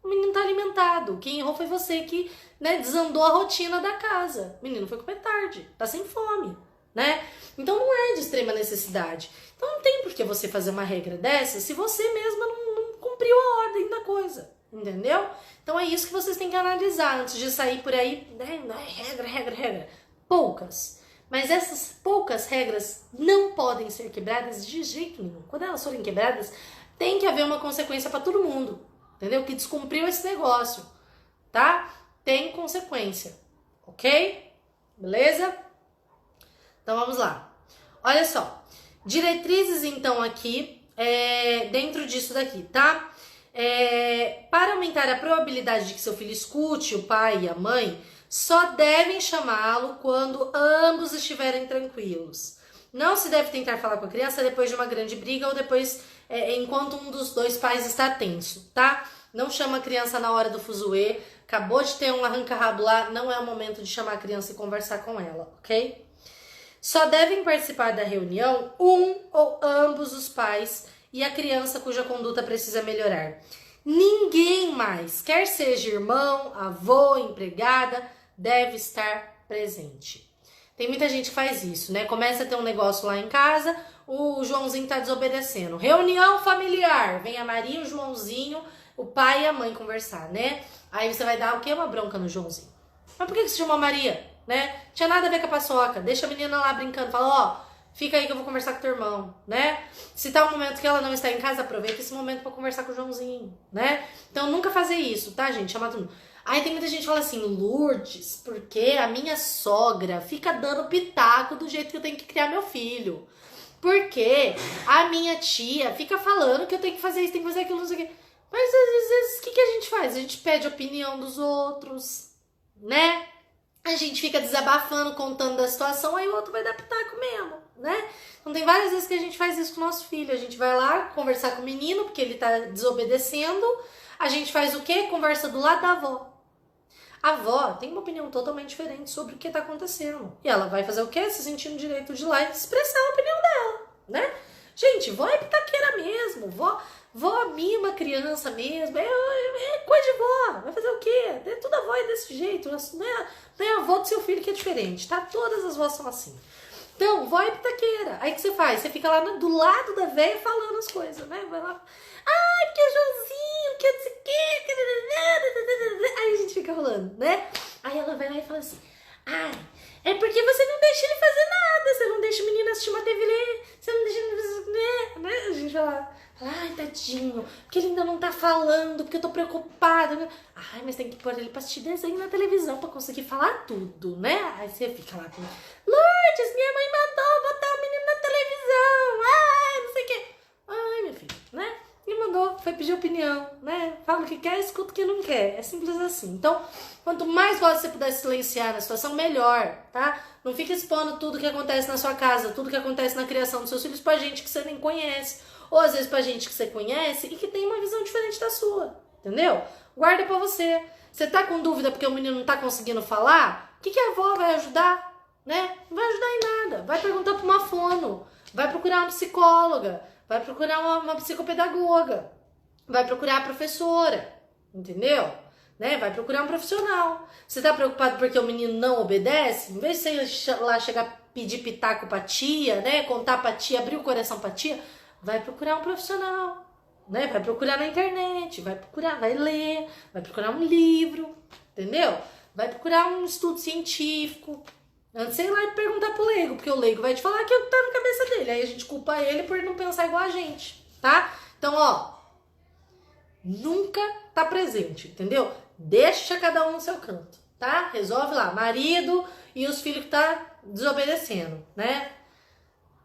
O menino tá alimentado. Quem errou foi você que, né, desandou a rotina da casa. O menino foi comer tarde, tá sem fome, né? Então não é de extrema necessidade. Então não tem por que você fazer uma regra dessa se você mesma não cumpriu a ordem da coisa, entendeu? Então é isso que vocês têm que analisar antes de sair por aí, né? Regra. Poucas. Mas essas poucas regras não podem ser quebradas de jeito nenhum. Quando elas forem quebradas, tem que haver uma consequência para todo mundo, entendeu? Que descumpriu esse negócio, tá? Tem consequência, ok? Beleza? Então vamos lá. Olha só. Diretrizes então aqui, dentro disso daqui, tá? Para aumentar a probabilidade de que seu filho escute o pai e a mãe, só devem chamá-lo quando ambos estiverem tranquilos. Não se deve tentar falar com a criança depois de uma grande briga ou depois, enquanto um dos dois pais está tenso, tá? Não chama a criança na hora do fuzuê, acabou de ter um arranca-rabo lá, não é o momento de chamar a criança e conversar com ela, ok? Só devem participar da reunião um ou ambos os pais e a criança cuja conduta precisa melhorar. Ninguém mais, quer seja irmão, avô, empregada, deve estar presente. Tem muita gente que faz isso, né? Começa a ter um negócio lá em casa, o Joãozinho tá desobedecendo. Reunião familiar, vem a Maria, o Joãozinho, o pai e a mãe conversar, né? Aí você vai dar o quê? Uma bronca no Joãozinho. Mas por que você chamou a Maria, né? Tinha nada a ver com a paçoca. Deixa a menina lá brincando, fala, fica aí que eu vou conversar com teu irmão, né? Se tá um momento que ela não está em casa, aproveita esse momento pra conversar com o Joãozinho, né? Então nunca fazer isso, tá, gente? Chamar todo mundo. Aí tem muita gente que fala assim, Lourdes, porque a minha sogra fica dando pitaco do jeito que eu tenho que criar meu filho. Porque a minha tia fica falando que eu tenho que fazer isso, tenho que fazer aquilo, não sei o quê. Mas às vezes, o que a gente faz? A gente pede a opinião dos outros, né? A gente fica desabafando, contando da situação, aí o outro vai dar pitaco mesmo, né? Então tem várias vezes que a gente faz isso com o nosso filho. A gente vai lá conversar com o menino, porque ele tá desobedecendo. A gente faz o quê? Conversa do lado da avó. A avó tem uma opinião totalmente diferente sobre o que tá acontecendo. E ela vai fazer o quê? Se sentindo direito de ir lá e expressar a opinião dela, né? Gente, vó é pitaqueira mesmo. Vó mima criança mesmo. É coisa de vó. Vai fazer o quê? Toda avó é desse jeito. Não é a avó do seu filho que é diferente, tá? Todas as vós são assim. Então, vó é pitaqueira. Aí o que você faz? Você fica lá do lado da véia falando as coisas, né? Vai lá. Ai, porque é Joãozinho, que não sei o quê. Aí a gente fica rolando, né? Aí ela vai lá e fala assim: ai, é porque você não deixa ele fazer nada. Você não deixa o menino assistir uma TV. Você não deixa ele... né? A gente vai lá. Ai, tadinho, porque ele ainda não tá falando, porque eu tô preocupada. Né? Ai, mas tem que pôr ele pra assistir desenho na televisão pra conseguir falar tudo, né? Aí você fica lá com... Lourdes, minha mãe mandou botar o menino na televisão. Ai, não sei o quê. Ai, meu filho, né? E mandou, foi pedir opinião, né? Fala o que quer, escuta o que não quer. É simples assim. Então, quanto mais voz você puder silenciar na situação, melhor, tá? Não fica expondo tudo que acontece na sua casa, tudo que acontece na criação dos seus filhos pra gente que você nem conhece. Ou às vezes pra gente que você conhece e que tem uma visão diferente da sua, entendeu? Guarda pra você. Você tá com dúvida porque o menino não tá conseguindo falar? O que a avó vai ajudar? Né? Não vai ajudar em nada. Vai perguntar pra uma fono, vai procurar uma psicóloga, vai procurar uma psicopedagoga, vai procurar a professora, entendeu? Né? Vai procurar um profissional. Você tá preocupado porque o menino não obedece? Em vez de você lá chegar pedir pitaco pra tia, né? Contar pra tia, abrir o coração pra tia, vai procurar um profissional, né? Vai procurar na internet, vai ler, vai procurar um livro, entendeu? Vai procurar um estudo científico. Antes de ir lá e perguntar pro leigo, porque o leigo vai te falar que tá na cabeça dele. Aí a gente culpa ele por não pensar igual a gente, tá? Então, ó, nunca tá presente, entendeu? Deixa cada um no seu canto, tá? Resolve lá, marido e os filhos que tá desobedecendo, né?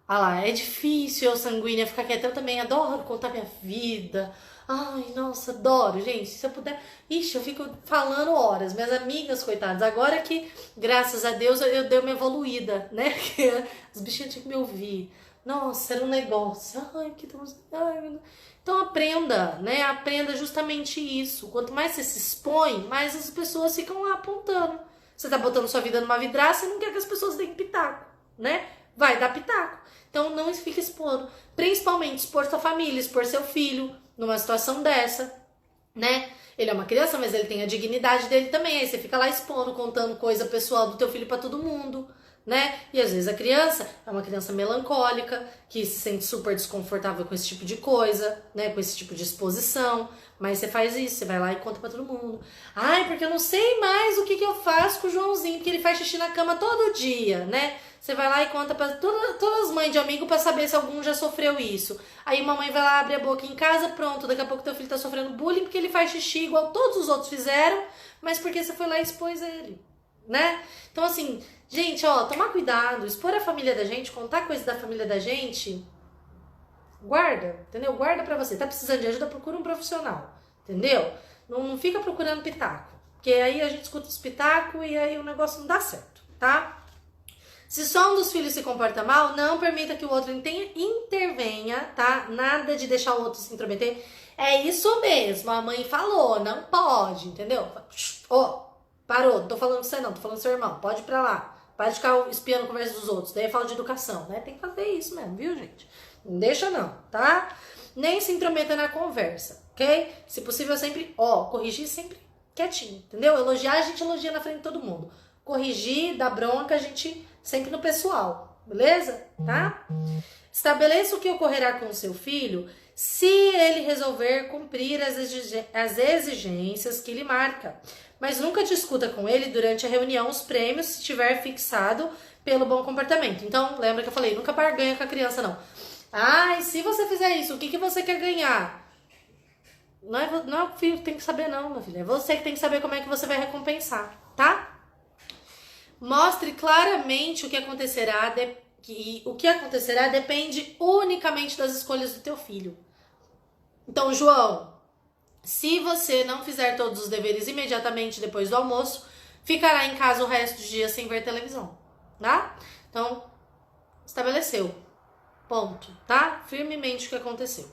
Ah lá, é difícil eu sanguínea ficar quieta. Eu também adoro contar minha vida. Ai, nossa, adoro, gente. Se eu puder... Ixi, eu fico falando horas. Minhas amigas, coitadas. Agora que, graças a Deus, eu dei uma evoluída, né? Que os bichinhos tinham que me ouvir. Nossa, era um negócio. Ai, que Deus... Ai, então aprenda, né? Aprenda justamente isso. Quanto mais você se expõe, mais as pessoas ficam lá apontando. Você tá botando sua vida numa vidraça e não quer que as pessoas deem pitaco, né? Vai dar pitaco. Então não fique expondo. Principalmente expor sua família, expor seu filho numa situação dessa, né? Ele é uma criança, mas ele tem a dignidade dele também. Aí você fica lá expondo, contando coisa pessoal do teu filho pra todo mundo, né? E às vezes a criança é uma criança melancólica, que se sente super desconfortável com esse tipo de coisa, né? Com esse tipo de exposição. Mas você faz isso, você vai lá e conta pra todo mundo. Ai, porque eu não sei mais o que eu faço com o Joãozinho, porque ele faz xixi na cama todo dia, né? Você vai lá e conta pra todas as mães de amigo pra saber se algum já sofreu isso. Aí uma mãe vai lá, abre a boca em casa, pronto, daqui a pouco teu filho tá sofrendo bullying porque ele faz xixi igual todos os outros fizeram, mas porque você foi lá e expôs ele, né? Então assim, gente, ó, tomar cuidado, expor a família da gente, contar coisa da família da gente, guarda, entendeu? Guarda pra você. Tá precisando de ajuda, procura um profissional, entendeu? Não fica procurando pitaco, porque aí a gente escuta os pitacos e aí o negócio não dá certo, tá? Se só um dos filhos se comporta mal, não permita que o outro intervenha, tá? Nada de deixar o outro se intrometer. É isso mesmo, a mãe falou, não pode, entendeu? Ó, parou, não tô falando com você não, tô falando com seu irmão, pode ir pra lá. Para de ficar espiando a conversa dos outros, daí fala de educação, né? Tem que fazer isso mesmo, viu, gente? Não deixa não, tá? Nem se intrometa na conversa, ok? Se possível, sempre, ó, corrigir sempre quietinho, entendeu? Elogiar, a gente elogia na frente de todo mundo. Corrigir, dar bronca, a gente sempre no pessoal, beleza? Tá? Estabeleça o que ocorrerá com o seu filho se ele resolver cumprir as exigências que lhe marca. Mas nunca discuta com ele durante a reunião os prêmios se tiver fixado pelo bom comportamento. Então, lembra que eu falei, nunca barganha com a criança, não. Ai, se você fizer isso, o que você quer ganhar? Não é o filho que tem que saber, não, meu filho. É você que tem que saber como é que você vai recompensar, tá? Mostre claramente o que acontecerá, o que acontecerá depende unicamente das escolhas do teu filho. Então, João, se você não fizer todos os deveres imediatamente depois do almoço, ficará em casa o resto dos dias sem ver televisão, tá? Então, estabeleceu. Ponto, tá? Firmemente o que aconteceu.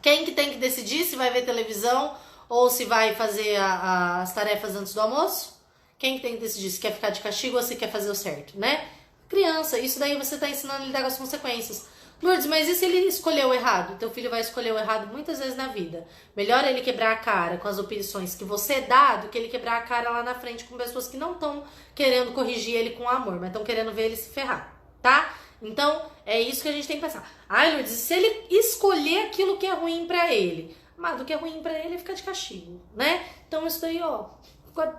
Quem que tem que decidir se vai ver televisão ou se vai fazer as tarefas antes do almoço? Quem que tem que decidir se quer ficar de castigo ou se quer fazer o certo, né? Criança, isso daí você tá ensinando a lidar com as consequências. Lourdes, mas e se ele escolheu o errado? Teu filho vai escolher o errado muitas vezes na vida. Melhor ele quebrar a cara com as opiniões que você dá do que ele quebrar a cara lá na frente com pessoas que não estão querendo corrigir ele com amor, mas estão querendo ver ele se ferrar, tá? Então, é isso que a gente tem que pensar. Ai, Lourdes, se ele escolher aquilo que é ruim pra ele? Mas o que é ruim pra ele é ficar de castigo, né? Então, isso daí, ó,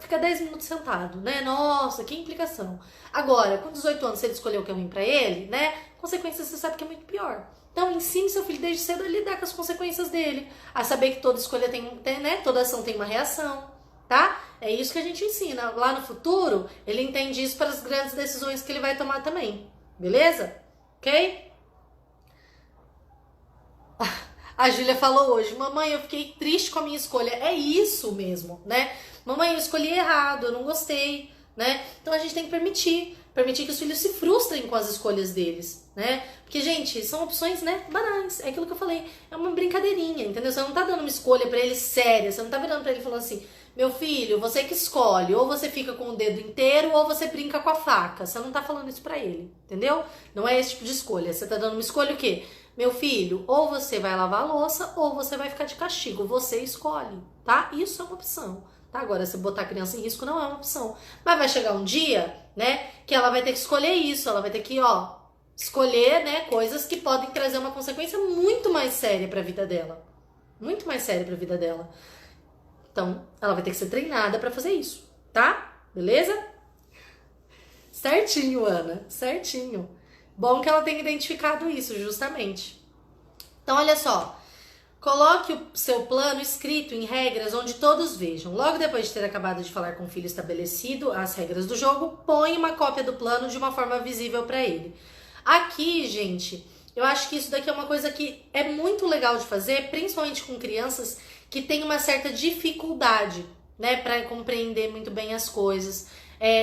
fica 10 minutos sentado, né? Nossa, que implicação. Agora, com 18 anos, se ele escolher o que é ruim pra ele, né? Consequências você sabe que é muito pior. Então, ensine seu filho desde cedo a lidar com as consequências dele. A saber que toda escolha tem, né? Toda ação tem uma reação, tá? É isso que a gente ensina. Lá no futuro, ele entende isso para as grandes decisões que ele vai tomar também. Beleza? Ok? A Júlia falou hoje, mamãe, eu fiquei triste com a minha escolha. É isso mesmo, né? Mamãe, eu escolhi errado, eu não gostei, né? Então a gente tem que permitir que os filhos se frustrem com as escolhas deles, né? Porque, gente, são opções, né, banais. É aquilo que eu falei, é uma brincadeirinha, entendeu? Você não tá dando uma escolha pra ele séria, você não tá virando pra ele falando assim, meu filho, você que escolhe, ou você fica com o dedo inteiro ou você brinca com a faca. Você não tá falando isso pra ele, entendeu? Não é esse tipo de escolha. Você tá dando uma escolha o quê? Meu filho, ou você vai lavar a louça ou você vai ficar de castigo. Você escolhe, tá? Isso é uma opção, tá? Agora, se botar a criança em risco não é uma opção. Mas vai chegar um dia, né, que ela vai ter que escolher isso. Ela vai ter que, ó, escolher, né, coisas que podem trazer uma consequência muito mais séria pra vida dela. Muito mais séria pra vida dela. Então, ela vai ter que ser treinada pra fazer isso, tá? Beleza? Certinho, Ana. Certinho. Bom que ela tenha identificado isso, justamente. Então, olha só. Coloque o seu plano escrito em regras onde todos vejam. Logo depois de ter acabado de falar com o filho estabelecido as regras do jogo, põe uma cópia do plano de uma forma visível para ele. Aqui, gente, eu acho que isso daqui é uma coisa que é muito legal de fazer, principalmente com crianças que têm uma certa dificuldade, né, para compreender muito bem as coisas.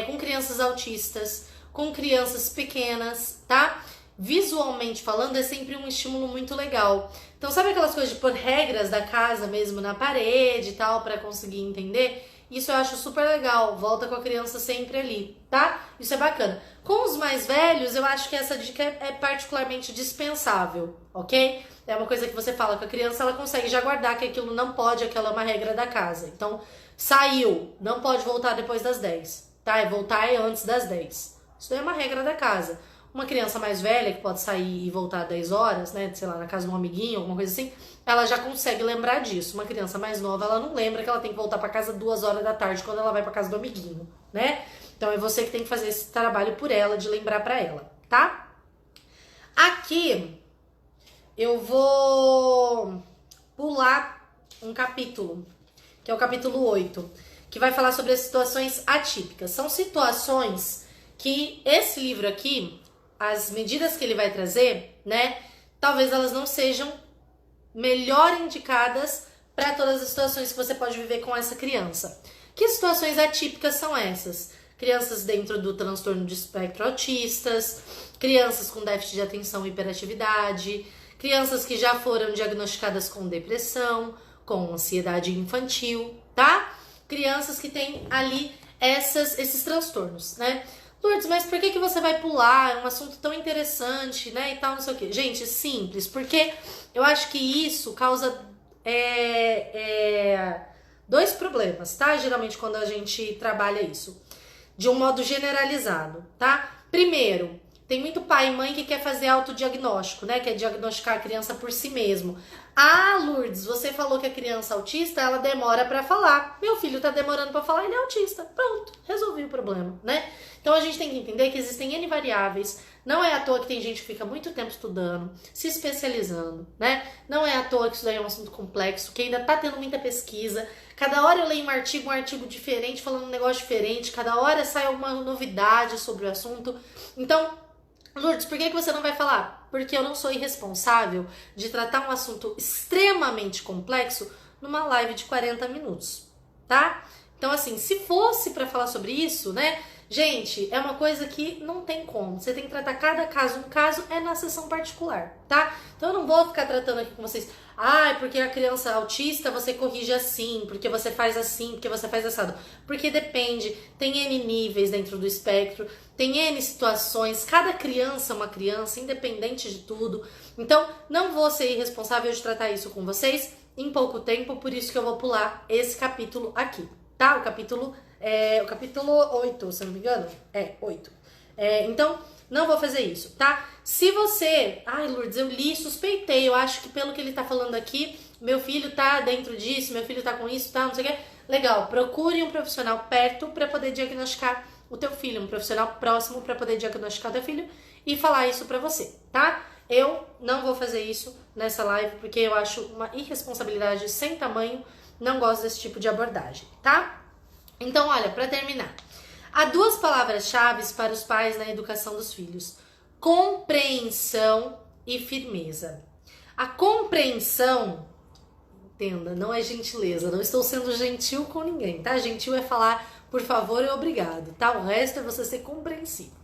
Com crianças autistas, com crianças pequenas, tá? Visualmente falando, é sempre um estímulo muito legal. Então, sabe aquelas coisas de pôr regras da casa mesmo na parede e tal, pra conseguir entender? Isso eu acho super legal. Volta com a criança sempre ali, tá? Isso é bacana. Com os mais velhos, eu acho que essa dica é particularmente dispensável, ok? É uma coisa que você fala com a criança, ela consegue já guardar que aquilo não pode, aquela é uma regra da casa. Então, saiu, não pode voltar depois das 10, tá? Voltar antes das 10. Isso daí é uma regra da casa. Uma criança mais velha, que pode sair e voltar 10 horas, né, sei lá, na casa de um amiguinho, alguma coisa assim, ela já consegue lembrar disso. Uma criança mais nova, ela não lembra que ela tem que voltar para casa 2 horas da tarde quando ela vai para casa do amiguinho, né? Então é você que tem que fazer esse trabalho por ela, de lembrar para ela, tá? Aqui eu vou pular um capítulo, que é o capítulo 8, que vai falar sobre as situações atípicas. São situações que esse livro aqui, as medidas que ele vai trazer, né, talvez elas não sejam melhor indicadas para todas as situações que você pode viver com essa criança. Que situações atípicas são essas? Crianças dentro do transtorno de espectro autistas, crianças com déficit de atenção e hiperatividade, crianças que já foram diagnosticadas com depressão, com ansiedade infantil, tá? Crianças que têm ali esses transtornos, né? Lourdes, mas por que você vai pular? É um assunto tão interessante, né? E tal, não sei o quê. Gente, simples, porque eu acho que isso causa dois problemas, tá? Geralmente quando a gente trabalha isso, de um modo generalizado, tá? Primeiro, tem muito pai e mãe que quer fazer autodiagnóstico, né? Quer diagnosticar a criança por si mesmo. Ah, Lourdes, você falou que a criança autista, ela demora pra falar. Meu filho tá demorando pra falar, ele é autista. Pronto, resolvi o problema, né? Então a gente tem que entender que existem N variáveis. Não é à toa que tem gente que fica muito tempo estudando, se especializando, né? Não é à toa que isso daí é um assunto complexo, que ainda tá tendo muita pesquisa. Cada hora eu leio um artigo diferente, falando um negócio diferente. Cada hora sai alguma novidade sobre o assunto. Então, Lourdes, por que você não vai falar? Porque eu não sou irresponsável de tratar um assunto extremamente complexo numa live de 40 minutos, tá? Então, assim, se fosse pra falar sobre isso, né, Gente, é uma coisa que não tem como. Você tem que tratar cada caso. Um caso é na sessão particular, tá? Então eu não vou ficar tratando aqui com vocês. Porque a criança autista você corrige assim, porque você faz assim, porque você faz assado. Porque depende, tem N níveis dentro do espectro, tem N situações, cada criança é uma criança, independente de tudo. Então, não vou ser irresponsável de tratar isso com vocês em pouco tempo, por isso que eu vou pular esse capítulo aqui, tá? O capítulo 8, se eu não me engano. 8. Então, não vou fazer isso, tá? Se você... Ai, Lourdes, eu li e suspeitei. Eu acho que pelo que ele tá falando aqui, meu filho tá dentro disso, meu filho tá com isso, tá, não sei o que. Legal, procure um profissional perto pra poder diagnosticar o teu filho. Um profissional próximo pra poder diagnosticar o teu filho e falar isso pra você, tá? Eu não vou fazer isso nessa live porque eu acho uma irresponsabilidade sem tamanho. Não gosto desse tipo de abordagem, tá? Então, olha, pra terminar. Há 2 palavras-chave para os pais na educação dos filhos: compreensão e firmeza. A compreensão, entenda, não é gentileza, não estou sendo gentil com ninguém, tá? Gentil é falar por favor e obrigado, tá? O resto é você ser compreensivo.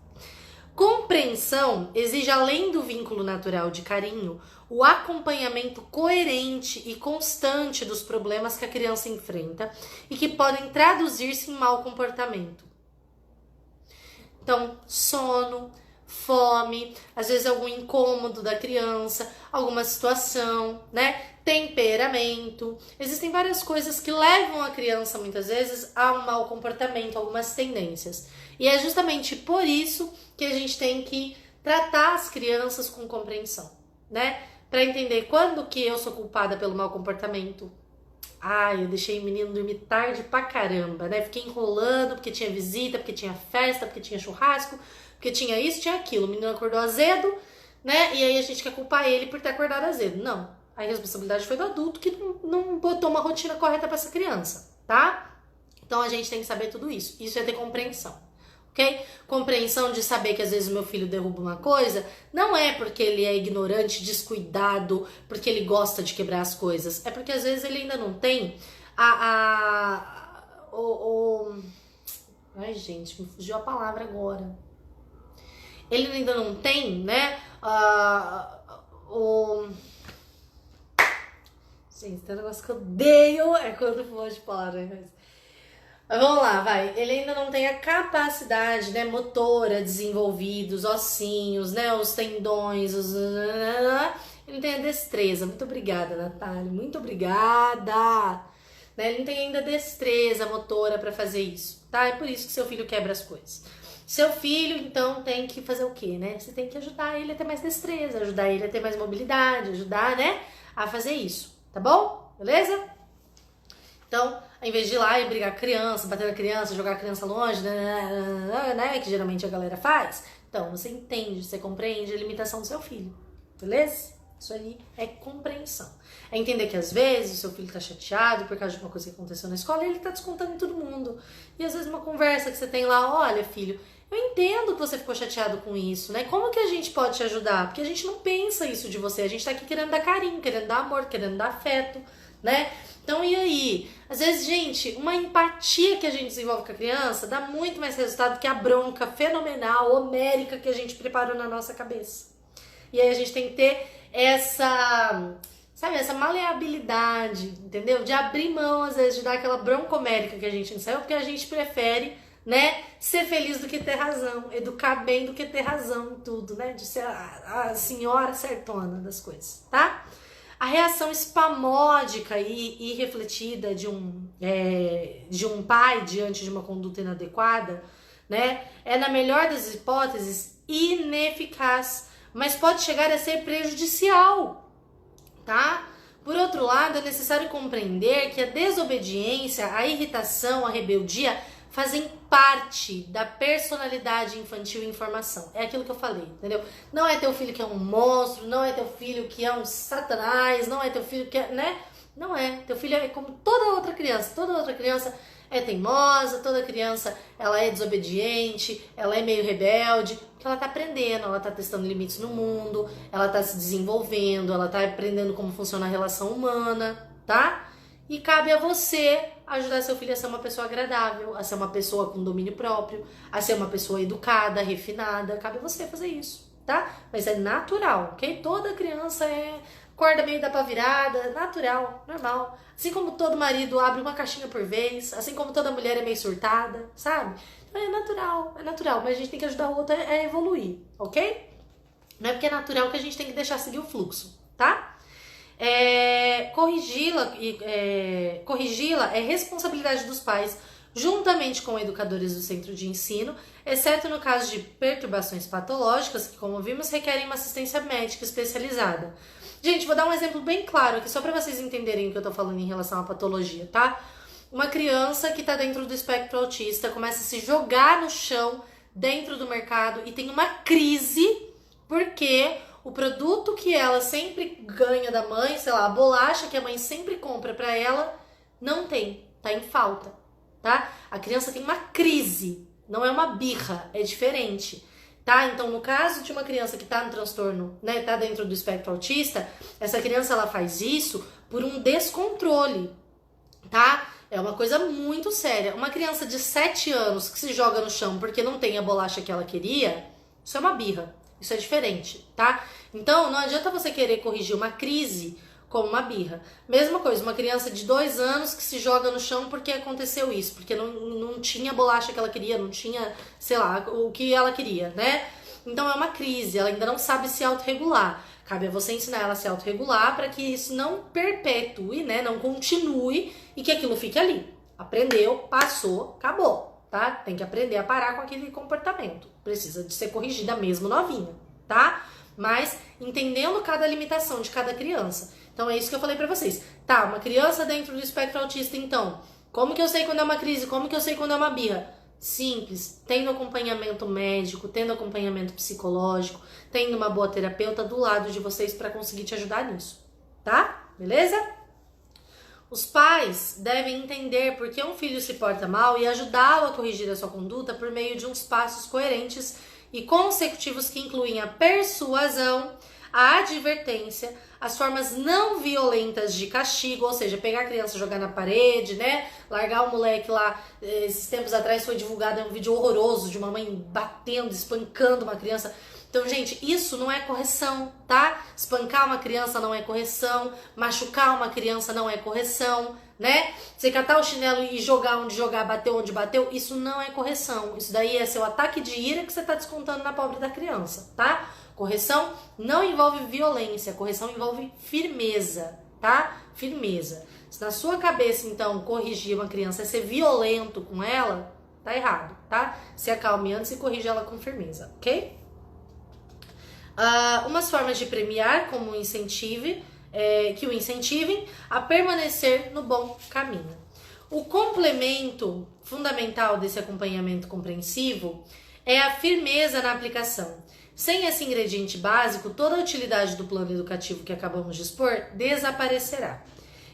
Compreensão exige, além do vínculo natural de carinho, o acompanhamento coerente e constante dos problemas que a criança enfrenta e que podem traduzir-se em mau comportamento. Então, sono, fome, às vezes algum incômodo da criança, alguma situação, né? Temperamento. Existem várias coisas que levam a criança, muitas vezes, a um mau comportamento, algumas tendências. E é justamente por isso que a gente tem que tratar as crianças com compreensão, né? Para entender quando que eu sou culpada pelo mau comportamento. Eu deixei o menino dormir tarde pra caramba, né? Fiquei enrolando porque tinha visita, porque tinha festa, porque tinha churrasco, porque tinha isso, tinha aquilo. O menino acordou azedo, né? E aí a gente quer culpar ele por ter acordado azedo. Não. A responsabilidade foi do adulto que não botou uma rotina correta pra essa criança, tá? Então a gente tem que saber tudo isso. Isso é ter compreensão. Ok? Compreensão de saber que às vezes o meu filho derruba uma coisa, não é porque ele é ignorante, descuidado, porque ele gosta de quebrar as coisas. É porque às vezes ele ainda não tem Ai, gente, me fugiu a palavra agora. Ele ainda não tem, né? Gente, tem um negócio que eu odeio, é quando foge de palavra, mas vamos lá, vai. Ele ainda não tem a capacidade, né, motora desenvolvida, os ossinhos, né, os tendões, ele não tem a destreza. Muito obrigada, Natália, muito obrigada. Né, ele não tem ainda destreza motora pra fazer isso, tá? É por isso que seu filho quebra as coisas. Seu filho, então, tem que fazer o quê, né? Você tem que ajudar ele a ter mais destreza, ajudar ele a ter mais mobilidade, ajudar, né, a fazer isso, tá bom? Beleza? Então, ao invés de ir lá e brigar com a criança, bater na criança, jogar a criança longe, né, que geralmente a galera faz, então você entende, você compreende a limitação do seu filho, beleza? Isso aí é compreensão. É entender que às vezes o seu filho tá chateado por causa de uma coisa que aconteceu na escola e ele tá descontando em todo mundo. E às vezes uma conversa que você tem lá: olha, filho, eu entendo que você ficou chateado com isso, né? Como que a gente pode te ajudar? Porque a gente não pensa isso de você, a gente tá aqui querendo dar carinho, querendo dar amor, querendo dar afeto, né? Então, e aí? Às vezes, gente, uma empatia que a gente desenvolve com a criança dá muito mais resultado que a bronca fenomenal, homérica que a gente preparou na nossa cabeça. E aí a gente tem que ter essa, sabe, essa maleabilidade, entendeu? De abrir mão, às vezes, de dar aquela bronca homérica que a gente ensaiou, porque a gente prefere, né, ser feliz do que ter razão, educar bem do que ter razão em tudo, né? De ser a senhora certona das coisas, tá? A reação espasmódica e irrefletida de um pai diante de uma conduta inadequada, né, é, na melhor das hipóteses, ineficaz, mas pode chegar a ser prejudicial, tá? Por outro lado, é necessário compreender que a desobediência, a irritação, a rebeldia fazem parte da personalidade infantil em formação. É aquilo que eu falei, entendeu? Não é teu filho que é um monstro, não é teu filho que é um satanás, não é teu filho que é, né? Não é. Teu filho é como toda outra criança. Toda outra criança é teimosa, toda criança ela é desobediente, ela é meio rebelde, porque ela tá aprendendo, ela tá testando limites no mundo, ela tá se desenvolvendo, ela tá aprendendo como funciona a relação humana, tá? E cabe a você ajudar seu filho a ser uma pessoa agradável, a ser uma pessoa com domínio próprio, a ser uma pessoa educada, refinada. Cabe a você fazer isso, tá? Mas é natural, ok? Toda criança acorda meio da pá virada, natural, normal. Assim como todo marido abre uma caixinha por vez, assim como toda mulher é meio surtada, sabe? Então é natural, mas a gente tem que ajudar o outro a evoluir, ok? Não é porque é natural que a gente tem que deixar seguir o fluxo, tá? Corrigi-la é responsabilidade dos pais, juntamente com educadores do centro de ensino, exceto no caso de perturbações patológicas, que, como vimos, requerem uma assistência médica especializada. Gente, vou dar um exemplo bem claro aqui, só para vocês entenderem o que eu tô falando em relação à patologia, tá? Uma criança que tá dentro do espectro autista começa a se jogar no chão dentro do mercado e tem uma crise porque o produto que ela sempre ganha da mãe, sei lá, a bolacha que a mãe sempre compra pra ela, não tem, tá em falta, tá? A criança tem uma crise, não é uma birra, é diferente. Tá? Então, no caso de uma criança que tá no transtorno, né, tá dentro do espectro autista, essa criança ela faz isso por um descontrole, tá? É uma coisa muito séria. Uma criança de 7 anos que se joga no chão porque não tem a bolacha que ela queria, isso é uma birra, isso é diferente, tá? Então, não adianta você querer corrigir uma crise como uma birra. Mesma coisa, uma criança de 2 anos que se joga no chão porque aconteceu isso, porque não tinha a bolacha que ela queria, não tinha, sei lá, o que ela queria, né? Então é uma crise, ela ainda não sabe se autorregular. Cabe a você ensinar ela a se autorregular para que isso não perpetue, né? Não continue e que aquilo fique ali. Aprendeu, passou, acabou, tá? Tem que aprender a parar com aquele comportamento. Precisa de ser corrigida mesmo novinha, tá? Mas entendendo cada limitação de cada criança. Então é isso que eu falei pra vocês. Tá, uma criança dentro do espectro autista, então, como que eu sei quando é uma crise? Como que eu sei quando é uma birra? Simples, tendo acompanhamento médico, tendo acompanhamento psicológico, tendo uma boa terapeuta do lado de vocês pra conseguir te ajudar nisso, tá? Beleza? Os pais devem entender por que um filho se porta mal e ajudá-lo a corrigir a sua conduta por meio de uns passos coerentes e consecutivos que incluem a persuasão, a advertência, as formas não violentas de castigo, ou seja, pegar a criança, jogar na parede, né? Largar o moleque lá. Esses tempos atrás foi divulgado um vídeo horroroso de uma mãe batendo, espancando uma criança. Então, gente, isso não é correção, tá? Espancar uma criança não é correção, machucar uma criança não é correção, né? Você catar o chinelo e jogar onde jogar, bater onde bateu, isso não é correção. Isso daí é seu ataque de ira que você tá descontando na pobre da criança, tá? Correção não envolve violência, correção envolve firmeza, tá? Firmeza. Se na sua cabeça, então, corrigir uma criança é ser violento com ela, tá errado, tá? Se acalme antes e corrija ela com firmeza, ok? Umas formas de premiar como que o incentivem a permanecer no bom caminho. O complemento fundamental desse acompanhamento compreensivo é a firmeza na aplicação. Sem esse ingrediente básico, toda a utilidade do plano educativo que acabamos de expor desaparecerá.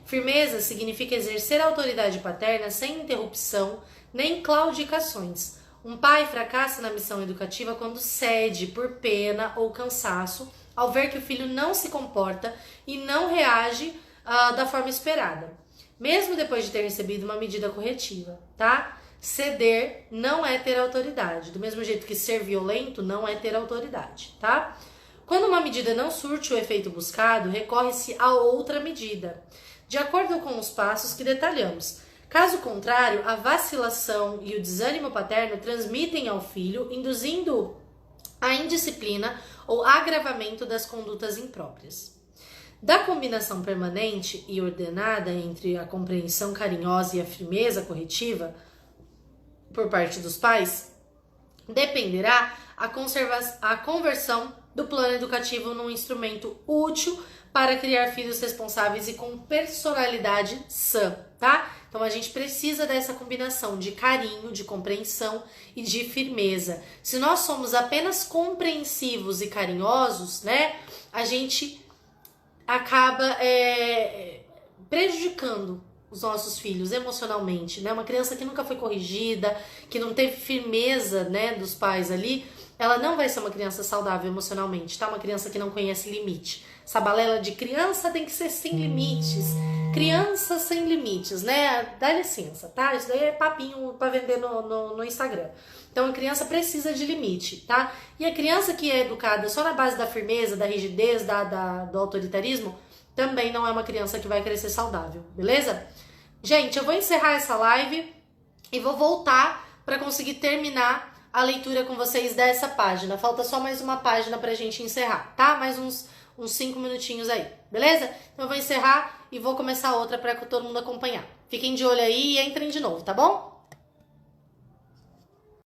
Firmeza significa exercer a autoridade paterna sem interrupção nem claudicações. Um pai fracassa na missão educativa quando cede por pena ou cansaço ao ver que o filho não se comporta e não reage da forma esperada, mesmo depois de ter recebido uma medida corretiva, tá? Ceder não é ter autoridade, do mesmo jeito que ser violento não é ter autoridade, tá? Quando uma medida não surte o efeito buscado, recorre-se a outra medida, de acordo com os passos que detalhamos. Caso contrário, a vacilação e o desânimo paterno transmitem ao filho, induzindo a indisciplina ou agravamento das condutas impróprias. Da combinação permanente e ordenada entre a compreensão carinhosa e a firmeza corretiva por parte dos pais, dependerá a conversão do plano educativo num instrumento útil para criar filhos responsáveis e com personalidade sã, tá? Então a gente precisa dessa combinação de carinho, de compreensão e de firmeza. Se nós somos apenas compreensivos e carinhosos, né, a gente acaba prejudicando os nossos filhos emocionalmente, né? Uma criança que nunca foi corrigida, que não teve firmeza, né, dos pais ali, ela não vai ser uma criança saudável emocionalmente, tá? Uma criança que não conhece limite. Essa balela de criança tem que ser sem limites, Criança sem limites, né? Dá licença, tá? Isso daí é papinho pra vender no Instagram. Então a criança precisa de limite, tá? E a criança que é educada só na base da firmeza, da rigidez, do autoritarismo, também não é uma criança que vai crescer saudável, beleza? Gente, eu vou encerrar essa live e vou voltar para conseguir terminar a leitura com vocês dessa página. Falta só mais uma página pra gente encerrar, tá? Mais uns 5 minutinhos aí, beleza? Então eu vou encerrar e vou começar outra para todo mundo acompanhar. Fiquem de olho aí e entrem de novo, tá bom?